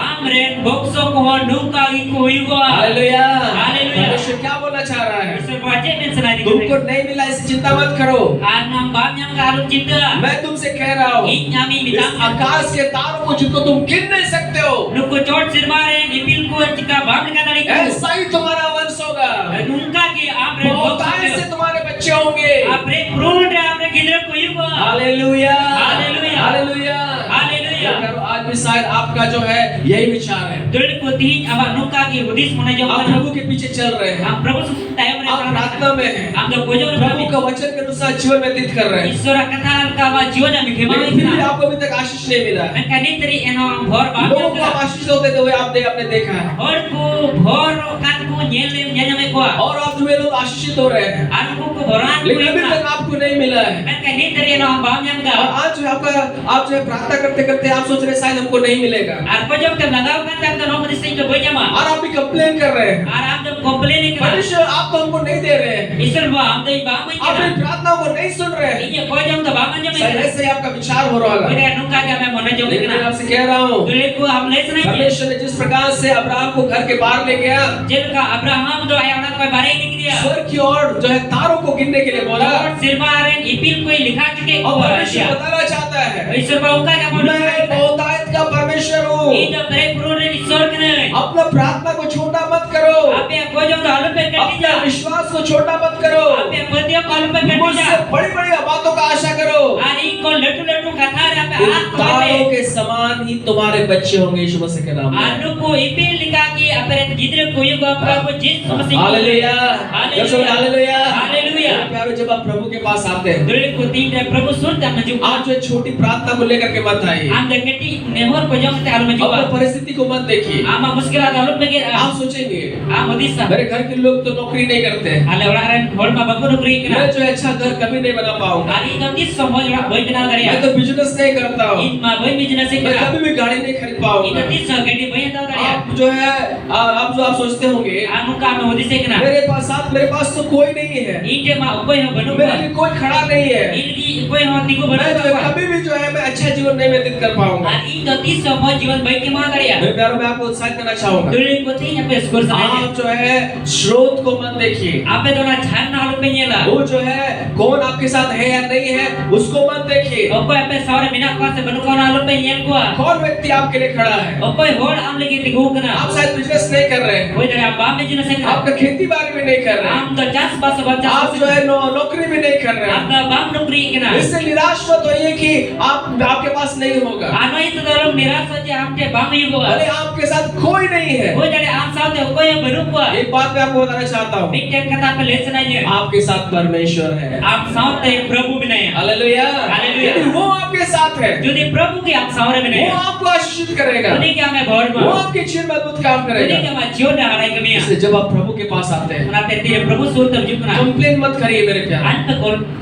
आमरेन बॉक्सों को नुका को हुईगो हालेलुया, हालेलुया। परमेश्वर क्या बोलना चाह रहा है? ईश्वर बाजे में सुना दी तुमको नहीं मिला इसे चिंता मत करो, आज नाम बाप नाम का आलू चिंता मैं तुमसे कह रहा हूँ इन नामी इस बिताम आकाश के तारों को जिनको तुम गिन नहीं सकते हो, नुको चोट सिरमारे निपिल को चिका बाप का दाड़ी ऐसा ही तुम्हारा वंश होगा। नुका की आमरेन बहुतायत से तुम्हारे बच्चे होंगे। आपरे प्रूड आपरे गिदर को हुईगो हालेलुया, हालेलुया, हालेलुया, हालेलुया। आज भी शायद आपका जो है यही विचार है, दुल को तीन अब नुका की उदिस मने जो आप प्रभु के पीछे चल रहे हैं, हम प्रभु से टाइम रे आप प्रार्थना में हैं, हम जो कोजो प्रभु का वचन के अनुसार जीवन व्यतीत कर रहे हैं, ईश्वर कथा का वा जीवन में खेमा लेकिन फिर भी आपको अभी तक आशीष नहीं मिला है। मैं कनी तरी एनो भोर बाप लोगों को आप आशीष देते हुए आपने देखा है, और को भोर कान को नेले नेने को और आप जो ये लोग आशीषित हो रहे हैं, आलू को भोरान लेकिन अभी तक आपको नहीं मिला है। मैं कनी तरी एनो बाप नाम का और आज जो आप जो है प्रार्थना करते करते आप सोच रहे हैं शायद हमको नहीं मिलेगा, और को जब तक लगाओ का तब तो नो मत से तो बोझमा और आप भी कंप्लेन कर रहे हैं, और आप जब कंप्लेन कर परमेश्वर आप तो हमको नहीं दे रहे हैं, ईश्वर बा हम तो बाप में आप अपनी प्रार्थनाओं को नहीं सुन रहे हैं, ये को जब तो बाप में शायद ऐसे ही आपका विचार हो रहा है। मेरे नुका का मैं मन जो लेकिन मैं आपसे कह रहा हूँ, दुले को हम ले सुनाई परमेश्वर ने जिस प्रकार से अब्राहम को घर के बाहर ले गया, जिनका अब्राहम जो है उनका कोई बारे नहीं किया स्वर्ग की ओर जो है तारों को गिनने के लिए बोला, और सिरमारे इपिल कोई लिखा चुके और परमेश्वर बताना चाहता है, ईश्वर बा उनका क्या मन मैं बहुतायत का परमेश्वर हूँ, ये तो तेरे पुरों ने ईश्वर के नहीं अपना प्रार्थना को छोटा मत करो, आप ये को जब आलू पे कटी अपना जा विश्वास को छोटा मत करो, आप ये पतियों को आलू पे कटी मुझसे जा बड़ी बड़ी बातों का आशा करो, आरी को लटू लटू कथा रे पे हाथ को तारों के समान ही तुम्हारे बच्चे होंगे यीशु मसीह के नाम में। आलू को इपिल लिखा कि अपने जिद्र को युग आपको जिस समस्या हालेलुया, हालेलुया, हालेलुया। प्यारे जब आप प्रभु के पास आते हैं, दुले को तीन रे प्रभु सुनता मजू आप जो छोटी प्रार्थना को लेकर के मत आइए, आम देखती नेहर को जब ते आलू मजू अपनी परिस्थिति को मत देखिए, आमा मुश्किलात आलू पे के आप सोचेंगे आम हदिसा मेरे घर के लोग तो नौकरी नहीं करते हैं, आले उड़ारन होड़ मा बगु नौकरी किना मैं जो है अच्छा घर कभी नहीं बना पाऊंगा, आरी तो किस समझ रा बोई बिना दरिया मैं तो बिजनेस नहीं करता हूँ, इन मा बोई बिजनेस से मैं करा कभी भी गाड़ी नहीं खरीद इन पाऊंगा। तीस गड्डी बोई दा दरिया आप जो है आप जो आप सोचते होंगे आनु का में हदिसे किना मेरे पास तो कोई नहीं है, इनके मा कोई हो बनु मेरे लिए कोई खड़ा नहीं है, इनकी कोई हो निको मैं जो है बनु कभी भी जो है मैं अच्छा जीवन नहीं व्यतीत कर पाऊंगा। और इन तो तीस समझ जीवन बोई के मा दरिया मेरे प्यारों में आपको उत्साहित करना चाहूंगा, दुले को तीन पे स्कोर सनाई आप जो है स्रोत को मत देखिए, आपे दोना छान ना आलू पे नेला वो जो है कौन आपके साथ है या नहीं है उसको मत देखिए, ओको आपे सारे बिना का से बनु को आलू पे नेल को कौन व्यक्ति आपके लिए खड़ा है। ओको होड़ आम लगी दिगु कना आप शायद बिजनेस नहीं कर रहे हैं, कोई दरिया बा में जिन से आपका खेती बाड़ी में नहीं कर रहे हैं, आम तो 50 बस बच्चा आप जो है नौकरी में नहीं कर रहे हैं, Anda bang nukri kena. इससे निराश मत होइए कि आपके पास नहीं होगा। Ano itu dalam nirasa je amte bang yugo. अरे आपके साथ कोई नहीं है। Koi dari am saute koi yang berubah. एक बात मैं आपको बताना चाहता हूँ, Bikin kata apa lesson aja. आपके साथ परमेश्वर है। Am saute Prabhu binaya. Hallelujah, hallelujah. यदि वो आपके साथ है, Jadi Prabhu ki am saure वो binaya. आपको आशीषित करेगा, Jadi kya मैं बहुत वो बा. आपके जीवन में अद्भुत काम Jadi करेगा। kya मैं जियो dah ada kami ya. इसलिए जब आप प्रभु के पास आते हैं, Mana tadi Prabhu suruh terjun kena. Complain मत करिए मेरे प्यारे Anta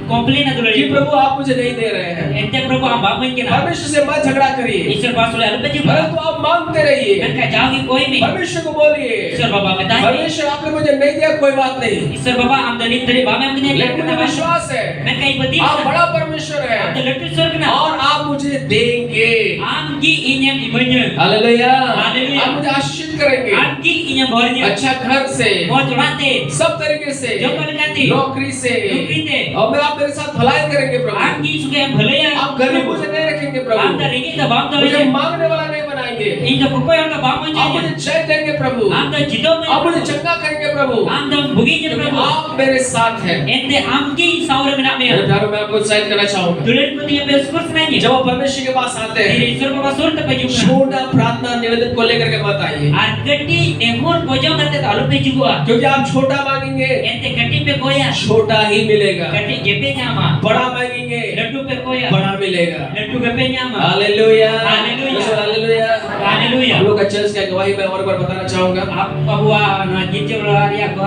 komplain adu कि lagi. प्रभु आप मुझे नहीं दे रहे हैं। Ente Prabhu am bang kena. परमेश्वर से मत झगड़ा करिए, Isur basul alu peji. परंतु आप मांगते रहिए। Kan kah jauh ki koi ni. परमेश्वर को बोलिए, Isur baba betah. परमेश्वर आपने मुझे नहीं दिया कोई बात नहीं, Isur baba am dari bapa am kena. लेकिन मुझे विश्वास है मैं कहीं बदी आप बड़ा परमेश्वर am है terlepas sur kena. और आप मुझे देंगे। Am ki inyam imanya. Hallelujah, hallelujah. आप मुझे आशीषित करेंगे Am ki inyam bornya. अच्छा घर से, Mau curate. सब तरीके से, जो कलकती. नौकरी से, नौकरी से। और मैं आप मेरे साथ भलाई करेंगे प्रभु। Am ki suka yang bhalaya. आप गरीब मुझे नहीं रखेंगे Am Prabhu, dah ringgit dah bang dah मुझे lagi. मांगने वाला नहीं बनाएंगे। Inja pokok yang dah bang आप aja. मुझे जय देंगे प्रभु, Am dah jido आप मुझे me. चंगा करेंगे प्रभु, Am dah bugi je क्योंकि Prabhu. आप मेरे साथ हैं। Ente am ki saure menak me. मेरे प्यारों में आपको उत्साहित करना चाहूंगा, Tulen putih yang bersyukur senangnya. जब आप परमेश्वर के पास आते हैं, Diri Isur bapa sur tak peju. छोटा प्रार्थना निवेदन को लेकर के मत आइए, Argati nehor pojok kata tak alu peju gua. क्योंकि आप छोटा मांगेंगे Ente gati pe koya. छोटा ही मिलेगा, Gati gepe nyama. बड़ा मांगेंगे Laddu pe koya. बड़ा मिलेगा। Laddu gepe nyama. Hallelujah, hallelujah. Hallelujah. Haleluya. हम लोग का चर्च का गवाही मैं और एक बार बताना चाहूंगा। Apa buah na jinjau lari aku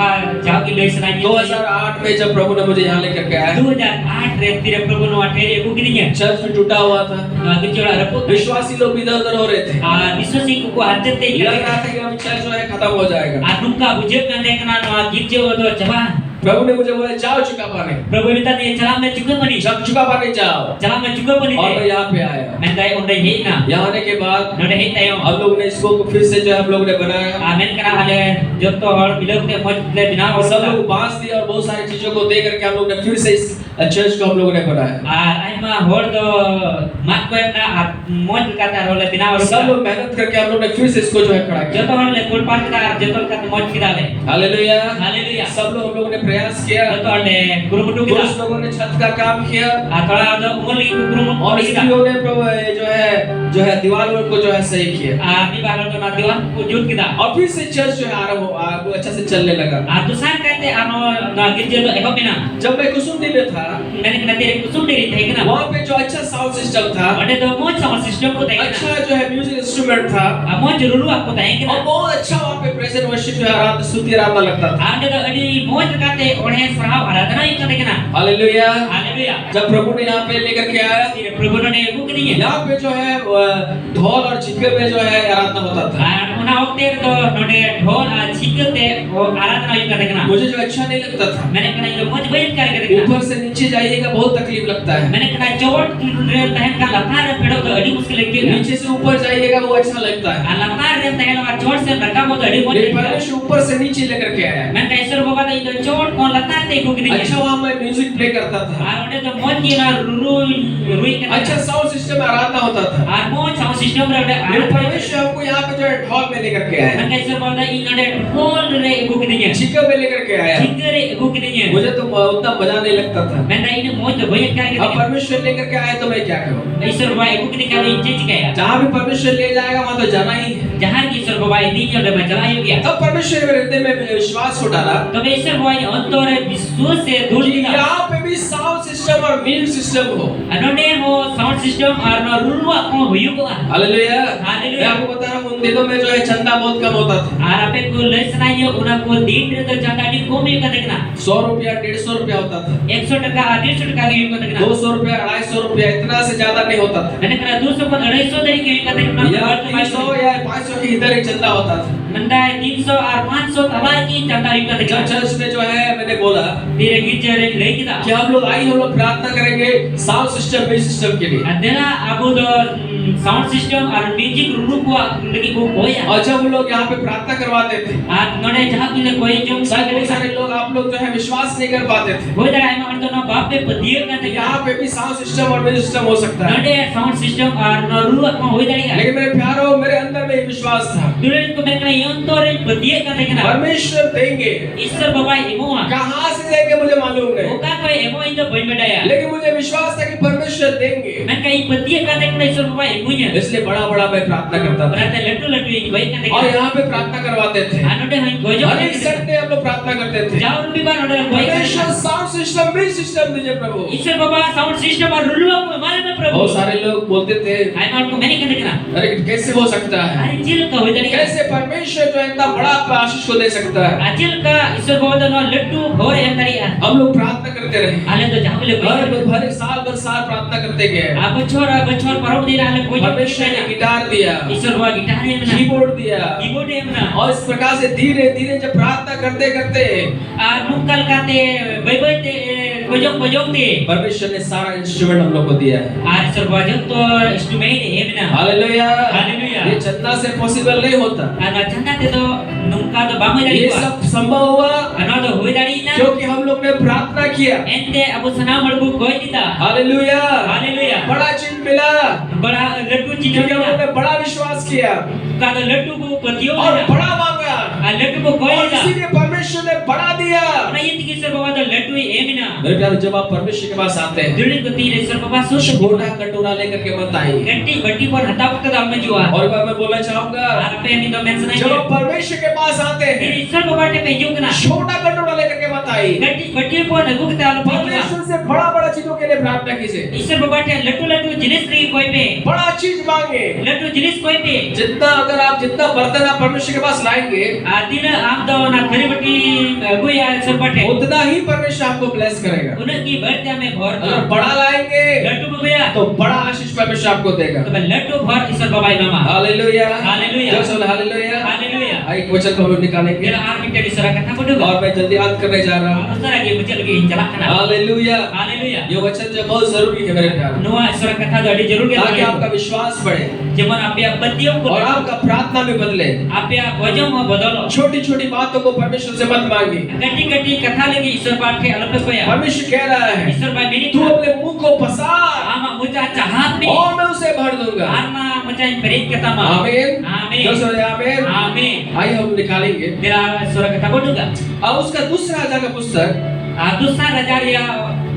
jauh ki lei senangnya. 2008 में जब प्रभु ने मुझे यहाँ लेकर के आया, 2008 रे tira Prabhu no atere aku kirinya. Church भी टूटा हुआ था, Jinjau lari aku. विश्वासी लोग इधर उधर हो रहे थे, Visuasi kuku hajat te लग रहा था कि अब चर्च जो है खत्म हो जाएगा। Anungka bujep nanti kena no jinjau do coba. प्रभु ने मुझे बोला जाओ चुका पाने, Prabhu minta dia jalan me juga mani. जब चुका पाने जाओ, Jalan me juga mani. और मैं यहाँ पे आया। Mentai ondai hei na. यहाँ आने के बाद Node hei tayo. हम लोगों ने इसको फिर से जो है हम लोगों ने बनाया, Amen kena hale joto hor bilang te moj le bina और सब orang. लोग बांस दिया और बहुत सारी चीजों को दे करके हम लोग ने फिर से इस चर्च को हम लोगों ने बनाया। Aima hor do mat ko na moj kata hor le bina सब orang. लोग मेहनत करके हम लोग ने फिर से इसको जो है खड़ा किया। Joto hor le pul par kita joto kata moj kita le. Hallelujah, Haleluya. सब लोग हम लोगों ने प्रयास किया, Joto hor le guru mudu पुरुष kita. लोगों ने छत का काम किया Atau ada umur lagi guru mudu और kita. स्त्रियों ने प्रभु ये जो है दीवार को जो है सही किया Di bahagian tu nanti wan wujud kita. और फिर से चर्च जो है आरंभ अच्छा से चलने लगा। Atusan kate ano na girja do ekop na. जब मैं कुसुमडी में था, मैंने कहा तेरे kusum diri थे ना. वहाँ पे जो अच्छा साउंड सिस्टम था, Ada do moj sama system ko थे ना. अच्छा जो है म्यूजिक इंस्ट्रूमेंट था, Moj lulu aku थे और ना. बहुत अच्छा वहाँ पे प्रेजेंट वर्शिप जो है आराधना स्तुति आराधना लगता था। Ada do adi moj kate orangnya serah aradhana itu थे ना. Hallelujah, Haleluya. जब प्रभु ने यहाँ पे लेकर के आया, Tidak Prabhu ne aku kini ya. यहाँ पे जो है ढोल और झिंगे में जो है आराधना होता था। Una waktu itu node dhol cikil te aradhana itu थे ना. मुझे जो अच्छा नहीं लगता था, मैंने कहा ये moj banyak kali थे ना. ऊपर से नीचे जाइएगा बहुत तकलीफ लगता है, मैंने कहा चोट तहन का लतार पेड़ो तो अड़ी मुश्किल लगती है. नीचे से ऊपर जाइएगा वो अच्छा लगता है, लतार तहन का चोट से रखा बहुत अड़ी मुश्किल लेकिन लगती है. परमेश्वर ऊपर से नीचे लेकर के आया। मैंने कहा ईश्वर बाबा तो चोट कौन लतार ते को कनी. अच्छा वहाँ मैं म्यूजिक प्ले करता था, Ada tu moj kira रुई के अच्छा साउंड सिस्टम में आराधना होता था, moj sama sistem रे लेकिन परमेश्वर हमको यहाँ पे जो है ढोल में लेकर के आया, मैंने ईश्वर बाबा इन नडे ढोल रे को कनी है. झिंगे में लेकर के आया। चिंगरे को कनी है. मुझे तो उतना मजा नहीं लगता था, मैंने इन मoj तो banyak kali अब kata. परमेश्वर लेकर के आए तो मैं क्या करूँ? ईश्वर बाबा को कनी kali इंच kaya. जहाँ भी परमेश्वर ले जाएगा वहाँ तो जाना ही है। Jahan ईश्वर बाबा ini जो ले बचला हो गया. तब परमेश्वर मेरे हृदय में विश्वास को डाला तब ईश्वर बाबा अंतर विश्वास से दूर कि किया. यहाँ पे भी साउंड सिस्टम और म्यूजिक सिस्टम हो। Anone ho sound system और ना रुलवा को हुई को. Hallelujah, hallelujah. मैं आपको बता रहा हूँ उन दिनों में जो है चंदा बहुत कम होता था, Arape ko lesna yo una ko din रे तो ज्यादा नहीं कोमी का देखना. 100 रुपया 150 रुपया होता था, 100 टका 150 टका की का देखना. 200 रुपया 250 रुपया इतना से ज्यादा नहीं होता था, मैंने कहा 200 को 250 तरी की का देखना. या 300 या 500 के इधर ही चंदा होता था। मंदा 300 और 500 तबार की चंदा की का जब देखना. चर्च में जो है मैंने बोला धीरे गिरजे रे ले किदा. कि हम लोग आई हम लोग प्रार्थना करेंगे साउंड सिस्टम म्यूजिक सिस्टम के लिए, अदला अबो दो साउंड सिस्टम और म्यूजिक रुलु को लगी को कोया. और जब हम लोग यहाँ पे प्रार्थना करवाते थे आ नोडे जहां की कोई जो शायद बहुत सारे लोग आप लोग जो है विश्वास नहीं कर पाते थे, वो जगह में तो ना बाप पे पदियर का थे. यहाँ पे भी साउंड सिस्टम और म्यूजिक सिस्टम हो सकता है, नडे साउंड सिस्टम और नरू अपना होई दाड़ी लेकिन मेरे प्यारो मेरे अंदर में विश्वास था दुरेन को मैं yon तो रे बदिए का देखना परमेश्वर देंगे। ईश्वर बाबा एमोआ कहाँ से देंगे मुझे मालूम नहीं, ओका कोई एमो इन तो बन बेटाया लेकिन मुझे विश्वास था कि परमेश्वर देंगे, मैं कहीं बदिए का देखना ईश्वर बाबा एमोया इसलिए बड़ा बड़ा मैं प्रार्थना करता था बराते लट्टू लट्टू इन भाई का और देखना यहाँ पे प्रार्थना करवाते थे। आनोडे हन गोजो हर एक संडे हम लोग प्रार्थना करते थे, जाओ रुपी बार नडे भाई परमेश्वर साउंड सिस्टम म्यूजिक सिस्टम दीजिए प्रभु। ईश्वर बाबा साउंड सिस्टम और रुल्लू को हमारे में प्रभु बहुत सारे लोग बोलते थे आई नॉट को मैंने का देखना अरे कैसे हो सकता है, अरे जिल का होई दाड़ी कैसे परमेश्वर जो है इतना बड़ा आशीष को दे सकता है। आजिल का ईश्वर बाबा नो लट्टू भोर एम दाड़ी हम लोग प्रार्थना करते रहे, आले तो जावले भाई भर साल प्रार्थना करते गए। अब बछोर परम दिन आले कोई परमेश्वर ने गिटार दिया, ईश्वर बाबा गिटार है ना कीबोर्ड दिया, कीबोर्ड है ना और इस प्रकार से धीरे धीरे जब प्रार्थना करते करते नुकल काते बैबैते बजोगते परमेश्वर ने सारा इंस्ट्रूमेंट हम लोग को दिया है। आर सर्वजन तो इंस्ट्रूमेंट है ना हालेलुया, हालेलुया। ये चंदा से पॉसिबल नहीं होता, आना चंदा ते तो नुका तो बामो दाड़ी ये सब संभव हुआ आना तो होई दाड़ी ना क्योंकि हम लोग ने प्रार्थना किया। एंते अब सना मड़बू कोई दिता हालेलुया, हालेलुया। बड़ा चिन्ह मिला बड़ा लड्डू क्योंकि हम लोग ने बड़ा विश्वास किया का तो लड्डू को पतियो और बड़ा मांगा, लड्डू को कोई और दिता इसीलिए परमेश्वर ने बड़ा दिया। ना ये ईश्वर बाबा तो लड्डू है ना मेरे प्यारे, जब आप परमेश्वर के पास आते हैं दुनिया को तीर ईश्वर बाबा सो छोटा कटोरा लेकर के मत आइए। गट्टी बट्टी पर हटा वक्त दाम में जुआ और एक बार मैं बोलना चाहूंगा, आर पे नहीं तो मेंशन जब है आप परमेश्वर के पास आते हैं ईश्वर बाबा टे भेजो ना छोटा कटोरा लेकर के मत आइए। गट्टी बट्टी पर लगो के ताल परमेश्वर से बड़ा बड़ा चीजों के लिए प्रार्थना कीजिए। ईश्वर बाबा टे लट्टू लट्टू जिनिस नहीं कोई पे बड़ा चीज मांगे, लट्टू जिनिस कोई पे जितना अगर आप जितना बर्तन आप परमेश्वर के पास लाएंगे आदिन आम तो ना खरी बट्टी गुया ईश्वर बाटे उतना ही परमेश्वर आपको ब्लेस करेगा। उनकी भरत्या में भर अगर बड़ा लाएंगे लट्टू को गया तो बड़ा आशीष परमेश्वर आपको देगा। तो लट्टू भर ईश्वर बाबा नामा हालेलुया, हालेलुया। जो सब हालेलुया। हालेलुया। एक वचन को हम लोग निकालेंगे मेरा आर की टेडी सरा कथा पढ़ूंगा और मैं जल्दी याद करने जा रहा हूँ। सरा के मुझे लगे चला करना हालेलुया, हालेलुया। ये वचन जो बहुत जरूरी है मेरे प्यारे, नुआ ईश्वर कथा तो अड़ी जरूर के ताकि आपका विश्वास बढ़े जमन आपया बत्तियों को और आपका प्रार्थना में बदले। आपया वजन में बदलो छोटी छोटी बातों को परमेश्वर से मत मांगी। गट्टी गट्टी कथा लगी ईश्वर पाठ के अलग पे परमेश्वर कह रहा है ईश्वर भाई मेरी तू अपने मुंह को पसार आमा मुझा चाहत में और मैं उसे भर दूंगा। आमा मुझा प्रेरित कथा मा आमीन, आमीन। जो सब आमीन, आमीन। आइए हम निकालेंगे। मेरा ईश्वर कथा पढ़ूंगा अब उसका दूसरा राजा का पुस्तक दूसरा राजा या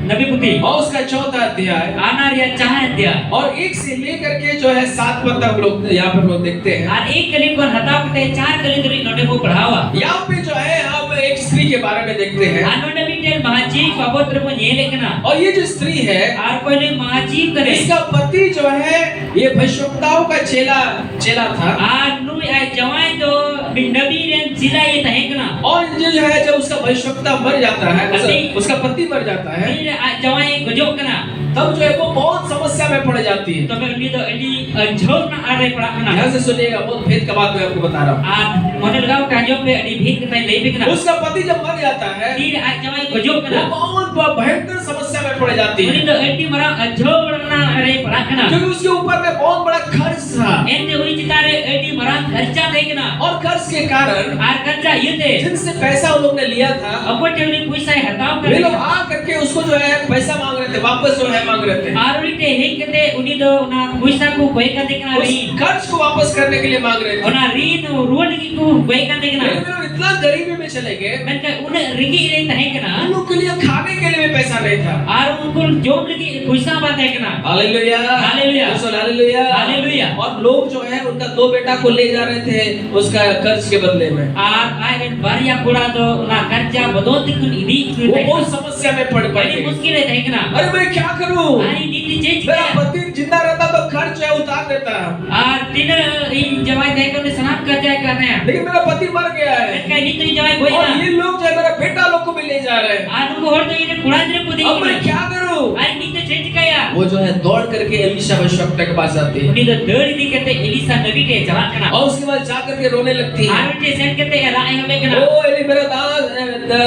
नबी पुत्री और उसका चौथा अध्याय आनार या चाहे दिया और 1 से लेकर के जो है 7 पद तक लोग यहाँ पर लोग देखते हैं। और एक कली को हटाव करते 4 कली तरी नोटे को बढ़ावा यहाँ पे जो है हम एक स्त्री के बारे में देखते हैं आनोडे बिटेल महाजी पवित्र को ये लिखना और ये जो स्त्री है और कोई महाजी करे इसका पति जो है ये भविष्यवक्ताओं का चेला था और नु आई जवान तो नबी रे जिला ये तहेकना और ये जो है जब उसका भविष्यवक्ता मर जाता है उसका पति मर जाता है फिर जवान गजब कना तब जो है वो बहुत समस्या में पड़ जाती है। तो मैं उन्हीं तो एडी झोक ना आ रहे पड़ा ध्यान से सुनिएगा, बहुत भेद का बात मैं आपको बता रहा हूँ। आ मोने लगाओ काजो पे एडी भीख नहीं ले बिकना उसका पति जब मर जाता है फिर आ जवान गजब कना वो बहुत भयंकर समस्या में पड़ जाती है उन्हीं तो एडी मरा झोक ना आ रहे पड़ा कना क्योंकि उसके ऊपर में बहुत बड़ा खर्च था एंते हुई चितारे एडी मरा खर्चा देखना और खर्च के कारण आ खर्चा ये थे जिनसे पैसा उन लोग ने लिया था अब टेवली पैसा हटाओ वे कर लोग आ करके उसको जो है पैसा मांग रहे थे, वापस जो है मांग रहे थे। आरुटे हे कते उनी दो ना पैसा को कोई का देखना उस री खर्च को वापस करने के लिए मांग रहे थे। और ना रीन रोल की को कोई का देखना लेकिन वे लोग इतना गरीबी में चले गए, मैं का उन रिगी रे तहे कना उन लोग के लिए खाने के लिए भी पैसा नहीं था। और उनको जोब लगी पैसा बात है कना हालेलुया, हालेलुया, हालेलुया, हालेलुया। और लोग जो है उनका 2 बेटा को ले जा रहे थे उसका कर्ज के बदले में। और आए बारिया कुड़ा तो ना खर्चा बदौलत कुन इदी वो बहुत समस्या में पड़ बड़ी गए। मुश्किल है कना अरे मैं क्या करूं? आई नीति चेंज मेरा किया पति जिंदा रहता तो खर्च है उतार देता, और तीन इन जवाई देखकर ने सनात कर जाए करने हैं लेकिन मेरा पति मर गया है का नीति जवाई कोई और ना ये लोग जो है मेरा बेटा लोग को भी ले जा रहे हैं। और उनको और तो ये कुड़ा दे को अब मैं देखना क्या करूं? आई नीति चेंज किया वो जो है दौड़ करके एलिशा भविष्यवक्ता के पास जाती है उन्हीं तो दौड़ी दी कहते एलिसा नबी के जवान कना और उसके बाद जाकर के रोने लगती है। आरटे सेंड कहते राय हमें कना ओ एली मेरा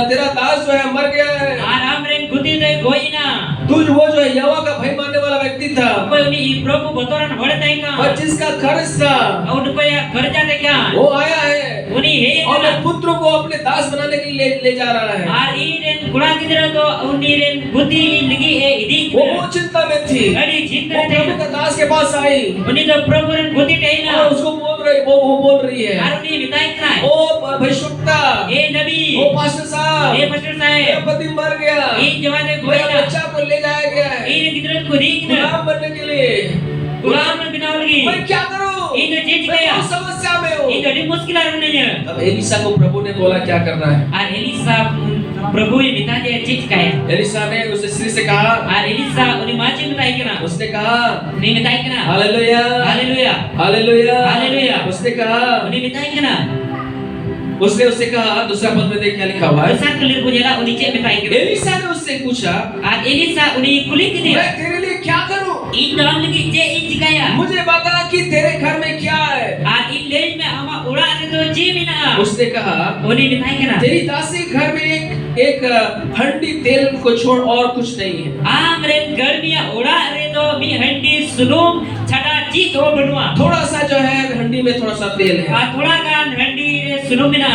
तेरा दास जो है मर गया है। आराम रे गुदी दे कोई ना तू वो जो है यहोवा का भय मानने वाला व्यक्ति था कोई उन्हीं प्रभु बतौरन बढ़ तय का और जिसका खर्च था और उनको या खर्चा दे क्या वो आया है उन्हीं हे और कना अपने पुत्र को अपने दास बनाने के लिए ले जा रहा है। और ई रे गुणा किधर तो उन्हीं रे बुद्धि लगी है इदी वो चिंता Adi वो cinta प्रभु teh. का दास के पास आई Uni do Prabhu ran guti teh और na. उसको बोल रही है Aruni mitai kena. ओ भविष्यवक्ता Eh nabi. ओ पास्टर साहब Eh pastor मेरा sahib. पति मर गया Eh jawab मेरा goi बच्चा na. को ले जाया गया है Eh gidran ko ring na. गुलाम बनने के लिए Gulam na binaw lagi. मैं क्या करूं Eh do change मैं kaya. बहुत समस्या में हूँ Eh do di muskil arun na. तब एलिसा को प्रभु ने बोला क्या करना है Ar Elisa Prabhu ye minta dia change kaya. Elisha ने उस स्त्री से कहा Ar Elisa uni maji mitai kena. उसने कहा Ni mitai kena. Hallelujah Hallelujah. Hallelujah hallelujah. उसने कहा Uni mitai kena. उसने उससे कहा दूसरा पद में देख क्या लिखा हुआ है Besar kelir punya lah uni cek mitai kena. Elisha ने उससे पूछा Ar Elisa uni kulit dia. मैं तेरे लिए क्या करूं In dalam lagi cek in kaya. मुझे बता कि तेरे घर में क्या है Ar in lain me ama ura itu je mina. उसने कहा Uni mitai kena. तेरी दासी घर में एक हंडी तेल को छोड़ और कुछ नहीं है Amren garmia ura re do mi handi sunum chada chit o benua. थोड़ा सा जो है हंडी में थोड़ा सा तेल है Thoda kan handi re sunum mina.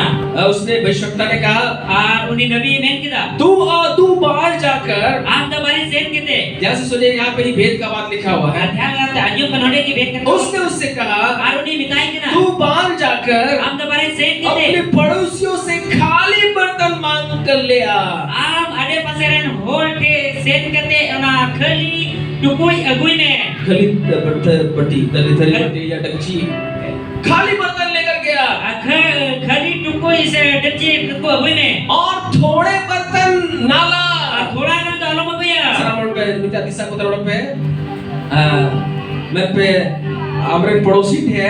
उसने भविष्यवक्ता ने कहा Ar uni nabi men kita. तू बाहर जाकर Am da bari sen kite. ध्यान से सुनिए यहाँ पे ही भेद का बात लिखा हुआ है ध्यान रखते anju kanode ki bet kena. उसने उससे कहा Ar uni mitai kena. तू बाहर जाकर Am da bari sen अपने kite. पड़ोसियों से खाली बर्तन मांग कर ले आ Am ade pasaren hol ke sen kate ona khali tukui agui me. खाली बर्तन पट्टी तली तली पट्टी या डगची खाली बर्तन लेकर गया खली tukui se deci tukui agui me. और थोड़े बर्तन नाला Thoda kan dalam apa ya? Salam पे मिता दिशा को तरफ पे मैं पे हमारे पड़ोसी थे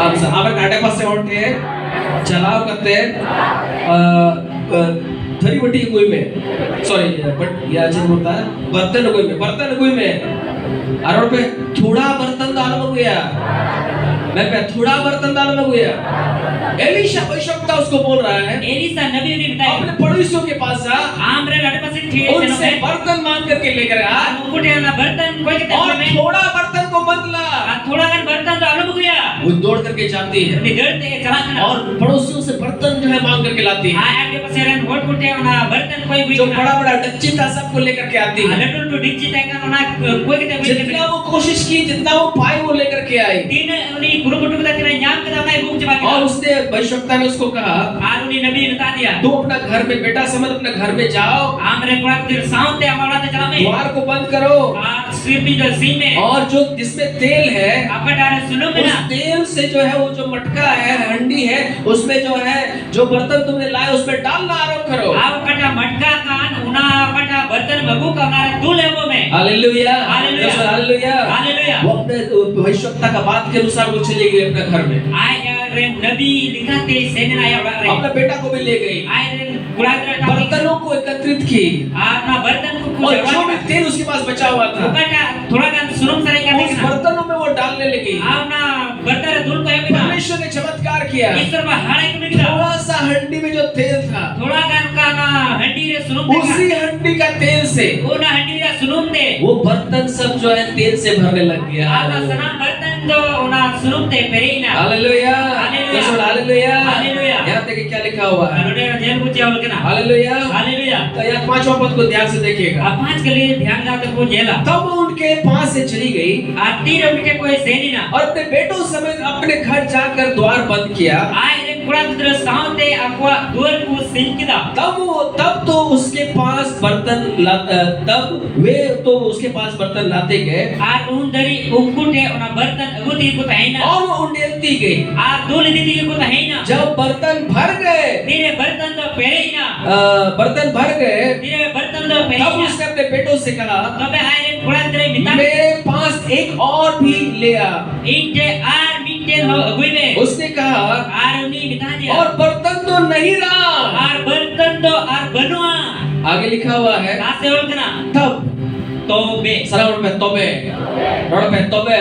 आप हमारे काटे पास से होते चलाव करते थरी बटी कोई में सॉरी बट या चीज होता है बर्तन कोई में और पे थोड़ा बर्तन डालो गया मैं पे थोड़ा बर्तन डालो गया एलिशा भविष्यवक्ता उसको बोल रहा है Elisa nabi ni mitai. अपने पड़ोसियों के पास जा Amre ade pasen thie उनसे बर्तन मांग करके लेकर आ Mukute na bartan koi kite और me. थोड़ा बर्तन को मत ला Thoda kan bartan dalam apa ya? वो दौड़ करके जाती है Ni derte chala kana. और पड़ोसियों से बर्तन जो है मांग करके लाती है Ade pasaren hol kute ona bartan koi bui जो kana. बड़ा बड़ा डच्ची था सबको लेकर के आती है Aletul tu dicci tai kan ona koi kite bui जितना kana. वो कोशिश की जितना वो पाई वो लेकर के आई Tin uni guru kutu kita kira nyam kita ona ibu coba और kita. उसने भविष्यवक्ता ने उसको कहा Uni nabi bata dia. तुम अपना घर में बेटा समझ अपने घर में जाओ Amre kura dir saunte amara te chala me. द्वार को बंद करो Sirpi jo sin me. और जो जिसमें तेल है Apa dare sunu उस mina. तेल से जो है वो जो मटका है हंडी है उसमें जो है जो बर्तन तुमने लाए उसमें डालना आरंभ करो Aw kata matka kan una kata bartan bagu ka ngara tu lewo me. Hallelujah hallelujah. Hallelujah Hallelujah. वो अपने भविष्यवक्ता का बात के अनुसार वो चली गई अपने घर में Ay ren nabi likate senen ay orang re. अपने बेटा को भी ले गई Ay ren kuradra ta. बर्तनों को एकत्रित की Ana bartan ko और जो भी kujawa. तेल उसके पास बचा हुआ था Kata thoda kan sunum sarai ka उस dekna. बर्तनों में वो डालने लगी Aw na bartan dul ko yamina. परमेश्वर ने चमत्कार किया Isar ba harai ko nikla. थोड़ा सा हंडी में जो तेल था Thoda kan ka na handi re sunum dekna. उसी हंडी का तेल से Una handi re sunum de. वो बर्तन सब जो है तेल से भरने लग गया Ana sanam bartan do una sunum de pereina. Hallelujah hallelujah. Yeshu hallelujah hallelujah. यहाँ देखिए क्या लिखा हुआ है Anu de jen puchi awal kena. Hallelujah Hallelujah. तो यहाँ पांचवा पद को ध्यान से देखिएगा अब पांच के लिए ध्यान जाते को जेला तब वो उनके पास से चली गई आती रे उनके कोई सेनी ना और अपने बेटों समेत अपने घर जाकर द्वार बंद किया आय रे पूरा कुदर साउंडे आपको दूर को सिंकिदा तब तो उसके पास तब वे तो उसके पास बर्तन लाते गए आर उन दरी उकुटे ओना बर्तन अगुती को तहैना और वो उंडेलती गई आर दूल दीदी को तहैना जब बर्तन भर गए तेरे बर्तन तो पेरेना बर्तन भर गए तेरे बर्तन तो तब पेरेना उसने अपने बेटों से कहा तबे आय रे पूरा तेरे मिता मेरे पास एक और भी ले आ इनटे आर मिटे हो अगुई में उसने कहा आर उनी मिता दिया और बर्तन तो नहीं रहा आर बर्तन तो आर बनवा आगे लिखा हुआ है आसे ओलकना तब तोबे सलाम पे तोबे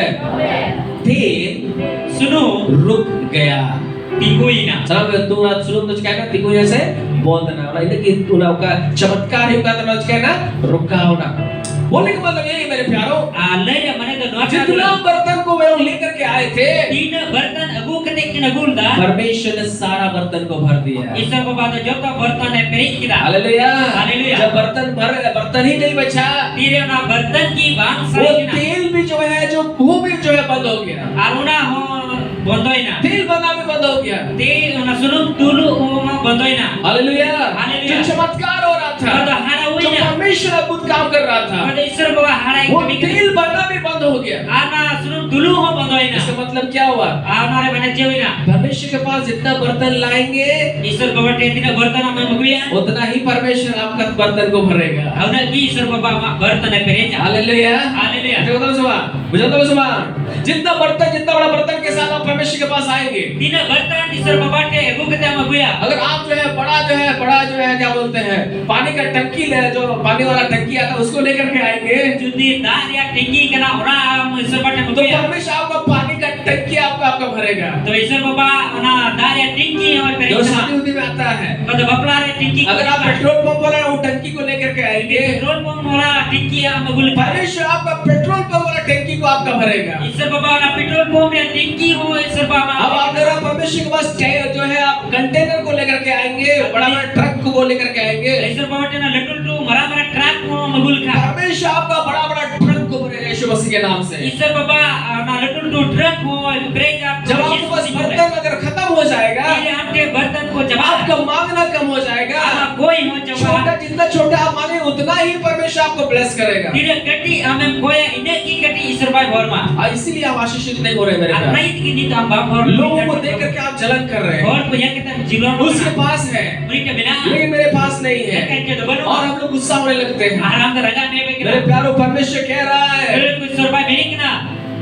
तेल सुनो रुक गया तिगुइना सलाम पे तू ना सुनो तो क्या ना तिगुइना से बोलना ना इधर की तू ना का चमत्कार ही का तो क्या ना रुका होना बोलने का मतलब यही है मेरे प्यारों, Alay ya mana to nuat जितना बर्तन को वे लोग लेकर के आए थे, Tina bertan agu ketik tina gulda. परमेश्वर ने सारा बर्तन को भर दिया। Isar baba to jota bertan hai perik kita. Hallelujah. Hallelujah. जब बर्तन ही नहीं बचा, Tire na bertan ki bang वो sai na. तेल भी जो है वो भी जो है बंद हो गया। Aruna ho bondoi na. तेल बनना भी बंद हो गया। Te na sunum tulu ho ma bondoi na. Hallelujah. Hallelujah. जो चमत्कार हो रहा था, Kada hara जो hui na. परमेश्वर अद्भुत काम कर रहा था, Kada isar baba hara वो kami kami. तेल बनना भी बंद हो गया। Ana sunum tulu ho bondoi na. इसका मतलब क्या हुआ? Ana re bana jewi na. परमेश्वर के पास जितना बर्तन लाएंगे, Isar baba te tina bertan ame maguya. उतना ही परमेश्वर आपका बर्तन को भरेगा। Auna ki isar baba ma bertan hai perik. Hallelujah. Hallelujah. देखो तो सुबह, बुझो तो सुबह, जितना बड़ा बर्तन के साथ आप परमेश्वर के पास आएंगे, Tina bertan isar baba te agu ketik maguya. अगर आप जो है बड़ा जो है क्या बोलते हैं, पानी का टंकी ले, जो पानी वाला टंकी आता है उसको लेकर के आएंगे, Judi dah ya tinggi kena orang isar baba तो maguya. परमेश्वर आपका पानी का टंकी आपका भरेगा। तो isar baba ana dah ya tinggi ho जो perik. शादी उदी में आता है, Kada bapla re tinggi. अगर आप पेट्रोल पंप वाला वो टंकी को लेकर के आएंगे, petrol pump wala tinggi ya magul. परमेश्वर आपका पेट्रोल पंप वाला टंकी को आपका भरेगा। Isar baba na petrol pump re tinggi ho isar baba. अब आप जरा परमेश्वर के पास जो है आप कंटेनर को लेकर के आएंगे, बड़ा ट्रक को लेकर के आएंगे, Isar baba te na letul tu mara truck ho magul kha. परमेश्वर आपका बड़ा ट्रक को भरेगा यीशु मसीह के नाम से। Isar baba na letul tu truck ho break up. जब आपके पास बर्तन अगर खत्म हो जाएगा, ये हमके बर्तन को जमा आपका मांगना कम हो जाएगा। कोई हो जमा जितना छोटा आप मांगे उतना ही परमेश्वर आपको ब्लेस करेगा। tidak kati amem koya ine ki kati isar bai horma. इसीलिए आप आशीषित नहीं हो रहे मेरे प्यारे। Anai ki ni tam bab hor. लोगों को देख करके आप जलन कर रहे हैं। और को ya kita jilan उसके पास है, mereka bilang लेकिन मेरे पास नहीं है, kan ke banu और हम लोग गुस्सा होने लगते हैं। haram da raga me be मेरे kena. प्यारों, परमेश्वर कह रहा है, Ko isar bai beri kena.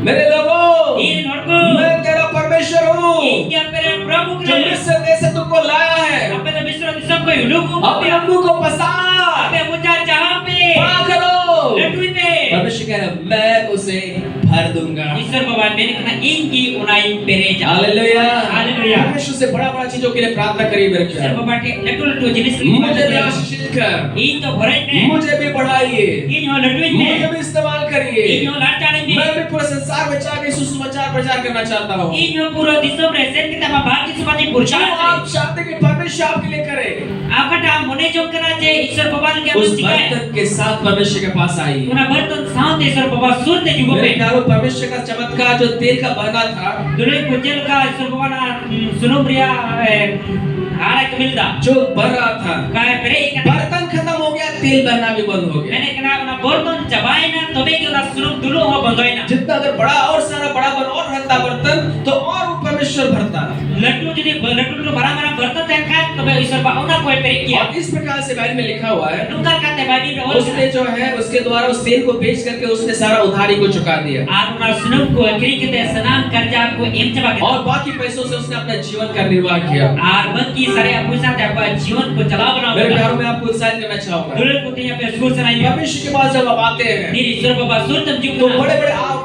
मेरे लोगों, In horko. मैं तेरा परमेश्वर हूँ, In kya pere prabhu जो kena. मिस्र देश से तुमको लाया है। Ape da misra disam ko uluku. अपने अम्मू को पसार, Ape mucha jahan pe. बड़ा करो। Latui pe. परमेश्वर कह रहा है, मैं उसे भर दूंगा। Isar baba beri kena in ki unai pere ja. Hallelujah. Hallelujah. परमेश्वर से बड़ा चीजों के लिए प्रार्थना करिए मेरे Isar प्यारे। baba te letul tu jenis मुझे भी आशीषित कर, in to bhorai ne. मुझे भी बढ़ाइए, In ho latui मुझे ne. भी इस्तेमाल करिए। In ho latane ne. मैं भी पूरे संसार में जाके सुसमाचार प्रचार करना चाहता हूँ। In ho puro disam resen kita bahagi semati जो purcha. आप चाहते हैं कि परमेश्वर आपके लिए करे, Apa ta mone jom kena je Isar baba ke उस amus sikai. बर्तन के साथ परमेश्वर के पास आइए। Una berton saat Isar baba sur de juga मेरे pe. प्यारों, परमेश्वर का चमत्कार जो तेल का बना था, Dulu kecil ka Isar baba na sunum pria hara kemilda. जो भर रहा था, Kaya pere ikan. बर्तन खत्म हो गया, तेल भरना भी बंद हो गया। Mene kena una berton cabai na tobe ke una sunum dulu ho bandoi na. जितना अगर बड़ा और सारा बड़ा बन और रहता बर्तन, तो और वो परमेश्वर भरता। Latu jadi latu tu bara-bara berton tengkat tobe Isar baba una koi pere kia. और इस प्रकार से बाइबल में लिखा हुआ है, Nungkar kate babi be ol. उसने जो है उसके द्वारा उस तेल को बेच करके उसने सारा उधारी को चुका दिया, Aruna sunum ko kiri kita senam kerja ko em coba kita. और बाकी पैसों से उसने अपना जीवन का निर्वाह किया। Ar baki sare aku saat apa जीवन को चला बना. मेरे प्यारों में आपको उत्साहित करना चाहूंगा, Dulu putihnya pe school senai. परमेश्वर के पास जब आप आते हैं, Diri Isar baba sur tam तो juga.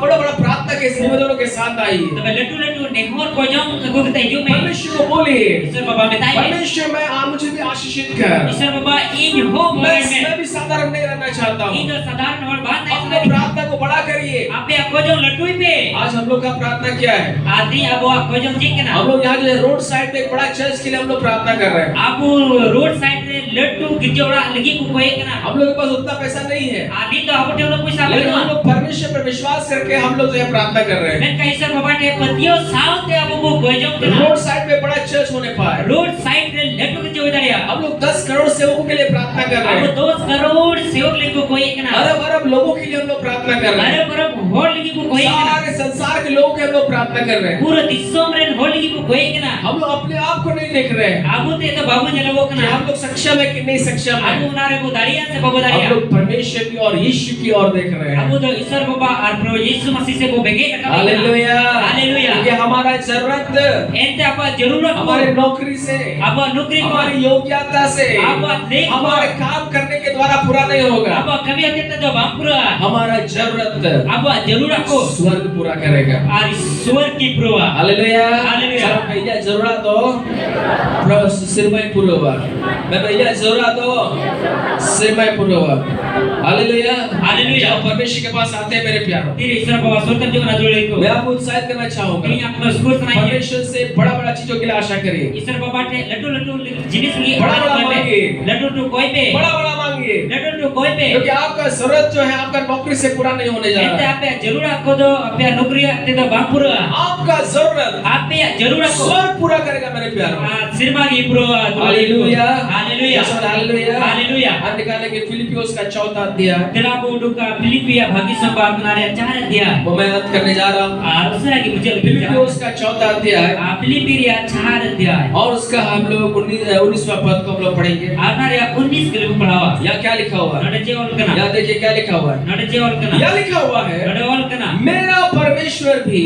बड़ा प्रार्थना के निवेदनों के साथ आइए। Tobe latu nehor ko jom ko kita hidup me. परमेश्वर को बोलिए, Isar baba metai. परमेश्वर मैं मुझे भी आशीषित कर, Isar baba in ho मैं boy me. भी साधारण नहीं रहना चाहता हूँ। Ini साधारण और बात नहीं अपने सुनाई. प्रार्थना को बड़ा करिए। Ape aku jom latui pe. आज हम लोग का प्रार्थना क्या है? Adi abu aku jom jikna. हम लोग यहाँ जो है रोड साइड पे एक बड़ा चर्च के लिए हम लोग प्रार्थना कर रहे हैं। Abu road side re latu gijora lagi ku koi kena. हम लोग के पास उतना पैसा नहीं है, Adi to aku jom puisa लेकिन हम belum. लोग परमेश्वर पर विश्वास करके हम लोग जो है प्रार्थना कर रहे हैं। Men kaisar baba te patio saut te abu bu koi jom kena. Road side पे बड़ा चर्च होने पाए। Road side re latu gijora daria. हम लोग 10 करोड़ सेवकों के लिए प्रार्थना कर रहे Abu हैं। 2 crore sevok lagi ku koi kena. अरब लोगों के लिए हम लोग प्रार्थना कर रहे हैं। Arab hor lagi ku koi kena. सारे संसार के लोगों के हम लोग प्रार्थना कर रहे हैं। Pura disom ren hor lagi ku koi kena. हम लोग अपने आप को नहीं देख रहे हैं Abu te to babu jalawo कि kena. हम लोग सक्षम है कि नहीं सक्षम है। Abu nare bu daria se babu हम daria. लोग परमेश्वर की और यीशु की ओर देख रहे हैं। Abu to Isar baba ar pro Yesu masih se bu bege kata. Hallelujah. Hallelujah. क्योंकि हमारा जरूरत Ente apa जरूरत को. हमारे नौकरी से, Apa nukri ko. हमारी योग्यता से, Apa lek ko. हमारे काम करने के द्वारा पूरा नहीं होगा। Apa kami akan to bampura. हमारा जरूरत Apa जरूरत को. स्वर्ग पूरा करेगा। Ar suar ki proa. Hallelujah. Hallelujah. चलो भैया जरूरत हो प्रभु सिर में पूरा हुआ। मैं भैया मैं जोरा दो से मैं पूर्वक हालेलुया हालेलुया। जब परमेश्वर के पास आते हैं मेरे प्यारों, Tiri isra bawa sortam jo na dole ko. मैं आपको उत्साहित करना चाहूंगा Tiri apna skor sanai. परमेश्वर से बड़ा बड़ा चीजों के लिए आशा करिए, Isra bawa te latu jinis ki बड़ा मांगिए, latu tu koi pe. बड़ा मांगिए, Latu tu koi pe. क्योंकि आपका जरूरत जो है आपका नौकरी से पूरा नहीं होने जा Ente रहा है। ape jarura ko do ape nokri te do bapura. आपका जरूरत Ape jarura ko. स्वर पूरा करेगा मेरे प्यारों। Sirma gi pro. Hallelujah Haleluya. Hallelujah Haleluya. हम निकालेंगे फिलिपियोस का 4था अध्याय, Tela bodu ka Filipia bagi sambar nare acara dia. वो मैं अंत करने जा रहा हूँ। Harus lagi bujal bicara. फिलिपियोस का 4था अध्याय Filipia acara dia. और उसका हम लोग 19वां पद को हम लोग पढ़ेंगे। Anar ya 19 kali pelawa. यहाँ क्या लिखा हुआ है? Nade jewal kana. यहाँ देखिए क्या लिखा हुआ है। Nade jewal kana. यहाँ लिखा हुआ है Nade wal kana. मेरा परमेश्वर भी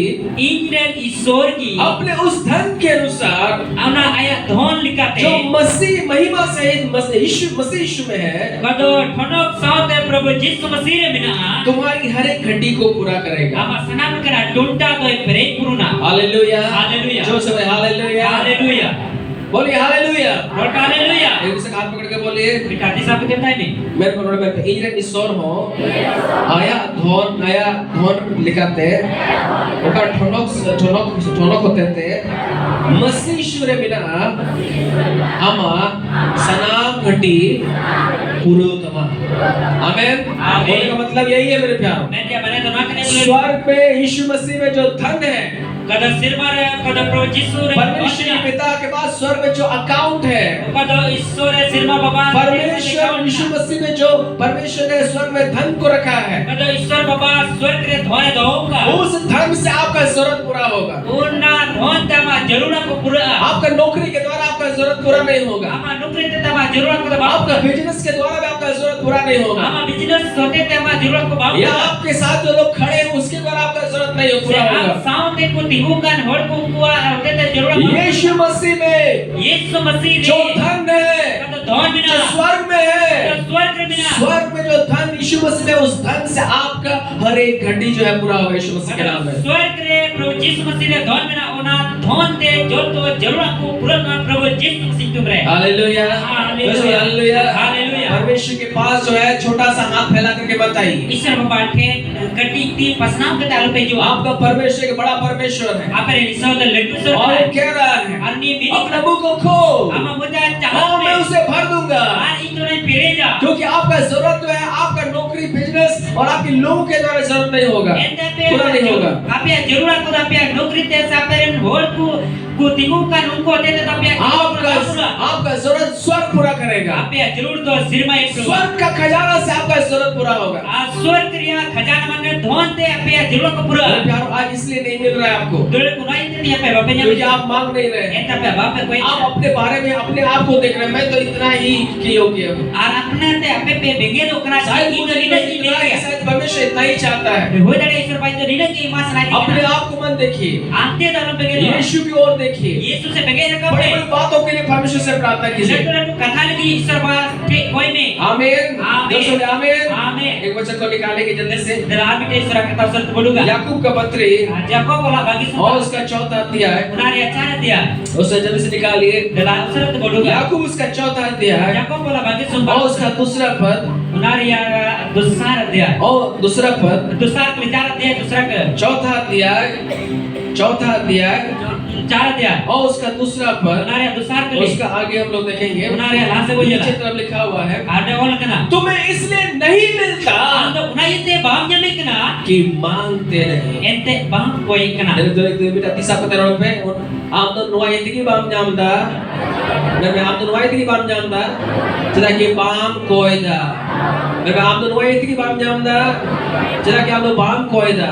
Injil Isor ki. अपने उस धन के अनुसार Ana ayat dhon likate. जो मसीह महिमा सहित मसीह यीशु में है, Kado thonok saute Prabhu Jisu Masih re mina. तुम्हारी हर एक घटी को पूरा करेगा। Ama sanam kana tunta to perek puruna. Hallelujah hallelujah. जो सब हालेलुया Haleluya. बोलिए हालेलुया। Lord haleluya. एक दूसरे का हाथ पकड़ के बोलिए Kita di sapu kita ini. मेरे को नोट में इंजन ईश्वर हो आया धन लिखाते ओका ठनक होते थे मसीह ईश्वर बिना आमा सनाम घटी पुरुतमा आमेन। बोलने का मतलब यही है मेरे प्यारों, मैं क्या बने तो ना कने स्वर्ग में यीशु मसीह में जो धन है, kada sirma re kada Prabhu Jisu re. परमेश्वर के पिता के पास स्वर्ग में जो अकाउंट है, Kada Isor re sirma baba. परमेश्वर यीशु मसीह में जो परमेश्वर ने स्वर्ग में धन को रखा है, Kada Isor baba swarg re dhone doga. उस धन से आपका जरूरत पूरा होगा। Unna dhon tama jarura ko pura. आपका नौकरी के द्वारा आपका जरूरत पूरा नहीं होगा, Ama nukri te tama jarura ko baba. आपका बिजनेस के द्वारा भी आपका जरूरत पूरा नहीं होगा, Ama business hote tama jarura ko baba. या आपके साथ जो लोग खड़े हैं उसके द्वारा आपका जरूरत नहीं पूरा होगा। आप sound को तिहुkan hod ko kuwa hote te jarura ko. यीशु मसीह में Yesu Masih जो re. धन है, Kada dhon जो bina. स्वर्ग में है, Kada swarg re bina. स्वर्ग में जो धन यीशु मसीह में, उस धन से आपका हर एक घटी जो है पूरा होगा यीशु मसीह के नाम में। स्वर्ग रे प्रभु यीशु मसीह रे धन बिना ओना धन दे जो तो जरूरत को पूरा कर प्रभु यीशु मसीह तुम रे। Hallelujah hallelujah. Hallelujah hallelujah. परमेश्वर के पास जो है छोटा सा हाथ फैला करके बताइए, ईश्वर बाबा के कटी ती पसनाम के तालु पे जो आपका परमेश्वर एक बड़ा परमेश्वर है आप रे निसो द लड्डू सर और वो कह रहा है अन्नी भी अपने मुंह को खोल हम मुझे और चाहत मैं उसे भर दूंगा, आज इन तो नहीं पेरे जा क्योंकि आपका जरूरत जो है आपका नौकरी बिजनेस और आपके लोगों के द्वारा जरूरत नहीं होगा, एंते पे पूरा नहीं होगा। आप या जरूरत को आप या नौकरी ते सापेरन होल को तिगु का उनको दे दे आप या आपका जरूरत स्वर्ग पूरा करेगा, आप या जरूर तो सिरमा एक स्वर्ग का खजाना से आपका जरूरत पूरा होगा। स्वर्ग क्रिया खजाना मन धन ते आप या जरूरत को पूरा मेरे प्यारों आज इसलिए नहीं मिल रहा है आपको दole को नहीं देती पे बापे क्योंकि आप मांग नहीं रहे हैं, एंता पे बापे कोई आप अपने बारे में अपने आप को देख रहे हैं, मैं तो इतना ही योग्य हूँ, और अपने ते आपे पे बेगे तो करा शायद इन मुझे रीना की इतना ही, ले शायद परमेश्वर इतना ही चाहता है। हो दड़े ईश्वर भाई तो रीना की मास लाई अपने आप को मन देखिए, आते दालो बेगे यीशु की ओर देखिए, यीशु से बेगे रखा बड़ी पे बड़ी बातों के लिए परमेश्वर से प्रार्थना कीजिए। लटू कथा लगी ईश्वर बात थे कोई में आमीन आमीन। दोस्तों आमीन। आमीन। एक वचन को निकालेंगे जल्दी से, दलाल भी ईश्वर का तफसीर बोलूंगा याकूब का पत्री जाको बोला बाकी और उसका 4था अध्याय, उनारे अच्छा दिया उसे जल्दी से निकालिए। दलाल से बोलूंगा याकूब उसका 4था अध्याय जाको बोला बाकी सुन और उसका दूसरा पद उनारे या दुसार दिया और दूसरा पद, दुसार विचार दिया दूसरा का चौथा अध्याय चार दिया और उसका दूसरा पद, उनारे दुसार के लिए उसका आगे हम लोग देखेंगे। उनारे ला से बोलिए नीचे तरफ लिखा हुआ है, आडे बोल कना तुम्हें इसलिए नहीं मिलता अंदर उनाइते बाम जमे कना कि मांगते नहीं। एंते बाम कोई कना Dari itu kita tisap ke teror pe, am tu nuai tiki bam jamda, dan am tu nuai tiki bam jamda, jadi ki bam koi da, dan am tu nuai tiki bam jamda, jadi ki am tu bam koi da,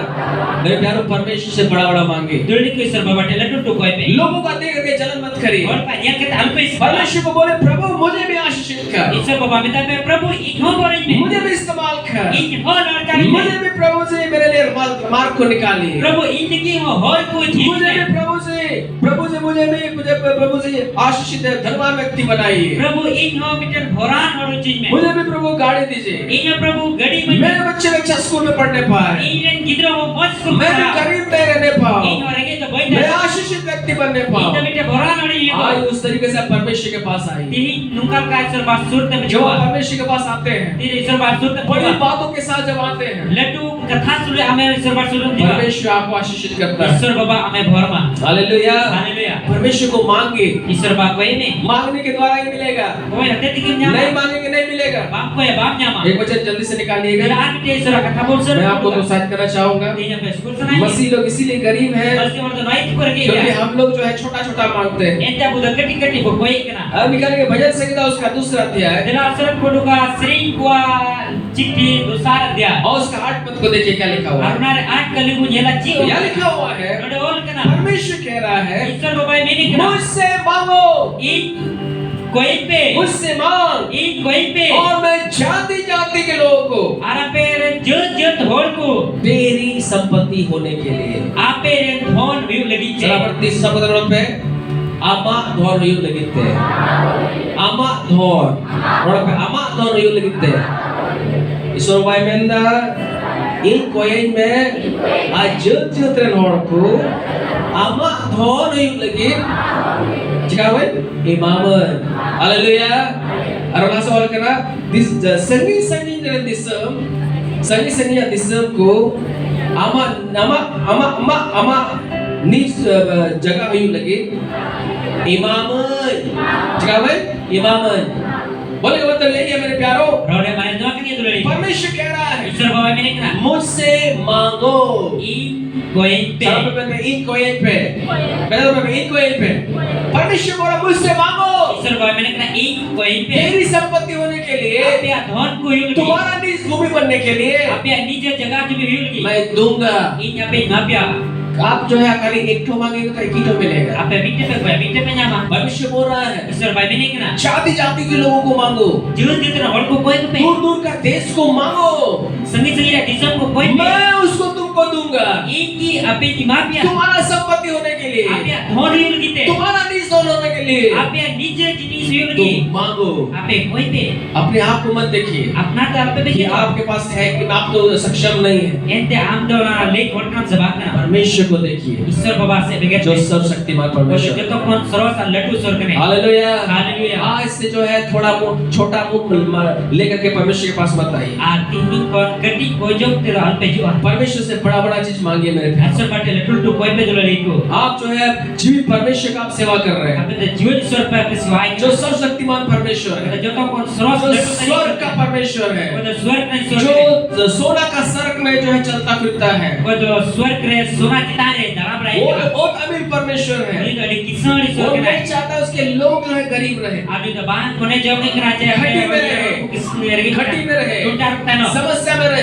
मेरे प्यारों परमेश्वर से बड़ा बड़ा मांगे। दुर्नी को ईश्वर बाबा Taylor to कोई पे लोगों का देख करके जलन मत करिए और पानिया के ताल पे परमेश्वर को बोले प्रभु मुझे भी आशीषित कर, ईश्वर बाबा मिता पे प्रभु इन्हो बोरेंज में मुझे भी इस्तेमाल कर, इन्हो लड़कारी में मुझे भी प्रभु से मेरे लिए मार्ग को निकालिए, प्रभु इनकी हो हर को जीत मुझे भी प्रभु से मुझे प्रभु से आशीषित धनवान व्यक्ति बनाइए, प्रभु इन्हो मिटर भोरान और चीज में मुझे भी प्रभु गाड़ी दीजिए, इन्हो प्रभु गड़ी में मेरे बच्चे अच्छा स्कूल में पढ़ने पाए, इन्हें किधर हो मस्त को मैं भी गरीब में रहने पाऊं, इन्हो रगे तो मैं आशीषित व्यक्ति बनने पाऊं, इन्हो मिटर भोरान और आज उस तरीके से परमेश्वर के पास आई। Tihi nungkal ka isar ba surte जब menjual. आप परमेश्वर के पास आते हैं, Tiri isar ba surte बड़ी menjual. बातों के साथ जब आते हैं, Letu katha sule ame isar ba surte menjual. परमेश्वर आपको आशीषित करता है। Isar baba ame bhorma. Hallelujah. Hallelujah. परमेश्वर को मांगे, Isar ba ko ini. मांगने के द्वारा ही मिलेगा, Koi hati tikim नहीं nyama. मांगेंगे नहीं मिलेगा। Bam ko ya bam nyama. एक वचन जल्दी से निकालिएगा। Bila ame te isar katha bol sur. मैं आपको प्रोत्साहित करना चाहूंगा। Tinya pe school sana. मसीह लोग इसीलिए गरीब हैं Masih orang tu naik kor ke क्योंकि ya. हम लोग जो है छोटा छोटा मांगते हैं। Enta budak keti bo koi kena. अब निकालेंगे भजन संहिता उसका दूसरा अध्याय Bila asal koduka sering gua चिट्ठी दूसरा दिया. और उसका 8 पद को देखिए क्या लिखा हुआ है। Aruna आठ कली को जेला ची. क्या लिखा हुआ है? नोडे ओल कना. परमेश्वर कह रहा है, ईश्वर बाबा मेनी कना. मुझसे मांगो, ई कोई पे. मुझसे मांग, ई कोई पे. और मैं जाति जाति के लोगों को आरा पेर जत जत होड़ को. तेरी संपत्ति होने के लिए। आपे रे धन व्यू लगी छे. चला पर तीसरा पद पे आमा धन व्यू लगिते। आमा धन और पे आमा धन व्यू लगिते। ईश्वर भाई मेंदा इन कोई में आज जत रन होड़ को आमा धन व्यू लगी Cikawen, imaman. Haleluya. Arang soal kena sangi dalam sangi disem ko ama ni jaga ayu lagi imaman. Cikawen, imaman. बोले का मतलब यही है मेरे प्यारो, रोडे मारे दुआ करिए दुलड़ी. परमेश्वर कह रहा है, ईश्वर बाबा मेनी कना. मुझसे मांगो। ई कोई पे. इन कोई पे परमेश्वर बोला मुझसे मांगो। ईश्वर बाबा मेनी कना ई कोई पे. तेरी संपत्ति होने के लिए, आपे धन को व्यू लगी. तुम्हारा निज भूमि बनने के लिए आपे निज जगह जो व्यू लगी. मैं दूंगा। ई यहाँ पे नापिया. आप जो है खाली एक ठो मांगेंगे तो एक ही ठो मिलेगा। आपे मिट्टी पे न्यामा. परमेश्वर बोल रहा है, ईश्वर बाबा मेनी कना. जाति जाति के लोगों को मांगो, जीवन जितना होड़ को कोई पे. दूर दूर का देश को मांगो, संगी संगी रे दिसम को कोई पे. मैं उसको तुमको दूंगा। ई की आपे की मापिया. तुम्हारा संपत्ति होने के लिए, आपे धन व्यू लगी ते. तुम्हारा निज धन होने के लिए आपे निज जिनिस व्यू लगी. तुम मांगो। आपे कोई पे. अपने आप को मत देखिए अपना तो आपे कि देखिए. आपके पास है कि आप तो सक्षम नहीं है। एंते आम दोना लेख होटना जबाब ना. परमेश्वर को देखिए ईश्वर बाबा से बगैर जो सर्वशक्तिमान बोले परमेश्वर। जो तो कौन सर्वसा लड्डू स्वर कने. हालेलुया। हालेलुया. आज से जो है थोड़ा छोटा मुंह लेकर के परमेश्वर के पास मत आइए। आती ही कौन गड्डी कोई जो तेरा हाल पे जो. परमेश्वर से बड़ा बड़ा चीज मांगिए मेरे प्यारे। ईश्वर बाटे लड्डू तो कोई पे दुलड़ी को. आप जो है जीवित परमेश्वर का आप सेवा कर रहे हैं, आपे तो जीवन ईश्वर पे आपके सिवाय जो सर्वशक्तिमान परमेश्वर है, जो तो कौन सर्वसा जो लड्डू स्वर्ग का परमेश्वर है, वो तो स्वर्ग ने स्वर्ग जो सोना का स्वर्ग में जो है चलता फिरता है, वो तो स्वर्ग रे सोना किताने धराम रहे. वो बहुत अमीर परमेश्वर है। ये तो एक किसान वो ईश्वर नहीं कने. चाहता उसके लोग जो है गरीब रहे, अभी तो बांध कोने जो नहीं करा चाहिए. घटी में रहे, घटी में रहे, समस्या में रहे,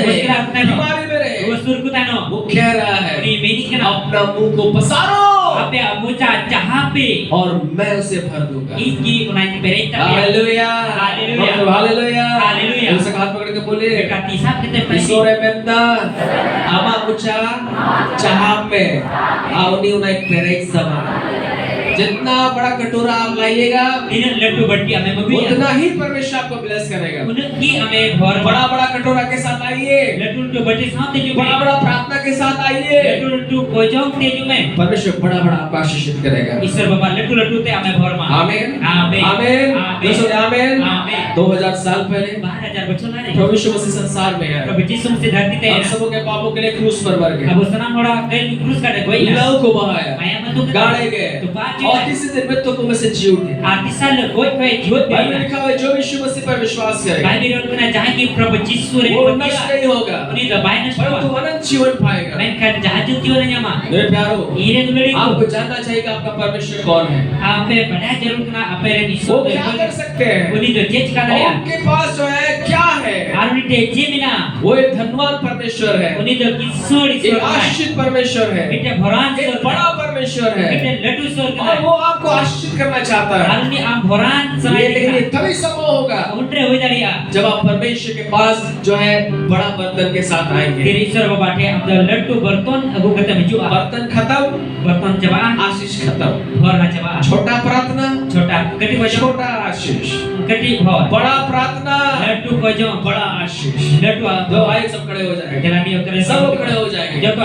बीमारी में रहे। वो सुरकुतानो. वो कह रहा है, ये मेरी कना. अपना मुंह को पसारो आपे मुचा जहां पे और मैं उसे भर दूंगा। इनकी Unai बेरेता. Hallelujah. Hallelujah. Hallelujah. Hallelujah. उसे हाथ पकड़ के बोले, बेटा तीसरा कितने पैसे. ईश्वर मेंदा आमा मुचा चाहप में आवनी उनाई पेरेक समा। जितना बड़ा कटोरा आप लाइएगा, इन लड्डू बट्टी हमें मबिया. उतना ही परमेश्वर आपको ब्लेस करेगा। उनकी हमें घर बड़ा बड़ा कटोरा के साथ आइए, लड्डू तो बट्टी साथ दे जो. बड़ा बड़ा प्रार्थना के साथ आइए, लड्डू को जो दे जो में. परमेश्वर बड़ा बड़ा आपको आशीषित करेगा। ईश्वर बाबा लड्डू ते हमें घर में. आमीन। आमीन. आमीन। दोस्तों आमीन। आमीन. 2000 साल पहले 2000 बच्चों ना रे. प्रभु यीशु मसीह संसार में है। प्रभु यीशु मसीह धरती पे हम सबों के पापों के लिए क्रूस पर मर गए, अब उसना मोड़ा गए क्रूस का कोई ना. लहू को बहाया, माया में तो गाड़े गए तो बात और तीसरे दिन मृत्यु में से जी उठे। आती साल कोई कोई जीवन बाइबल में लिखा हुआ है, जो यीशु मसीह पर विश्वास करेगा बाइबल में कहना जहां की प्रभु यीशु रे वो नष्ट नहीं होगा, उन्हीं तो बाइनस परंतु अनंत जीवन पाएगा। मैं कह जहां जो जीवन न्यामा. मेरे प्यारो, ईरे दुलड़ी को आपको जानना चाहिए कि आपका परमेश्वर कौन है। आपे बड़ा जरूर करना आपे रे वो ईश्वर क्या कर सकते हैं, उन्हीं तो जेज का दरिया. उनके पास जो है क्या है, आरुनी ते जेमिना वो एक धनवान परमेश्वर है, उन्हीं तो किशोर एक ईश्वर का आशीषित परमेश्वर है, बेटे भरान एक ईश्वर बड़ा परमेश्वर है बेटे लड्डू ईश्वर का. और वो आपको आशीषित करना चाहता है। आरुनी आप भरान समय लेकिन ये देखा तभी संभव होगा उल्टे हो जाड़िया जब आप परमेश्वर के पास जो है बड़ा बर्तन के साथ आएंगे। तेरे ईश्वर बाबा थे अब लड्डू बर्तन अगु कते में जो बर्तन खत्म, बर्तन जवा आशीष खत्म। भर ना जवा. छोटा प्रार्थना, छोटा कटी को जो छोटा आशीष, कटी भर. बड़ा प्रार्थना, लड्डू को जो बड़ा आशीष। लड्डू दो आए सब खड़े हो जाएंगे, जनानी करे सब खड़े हो जाएंगे। जब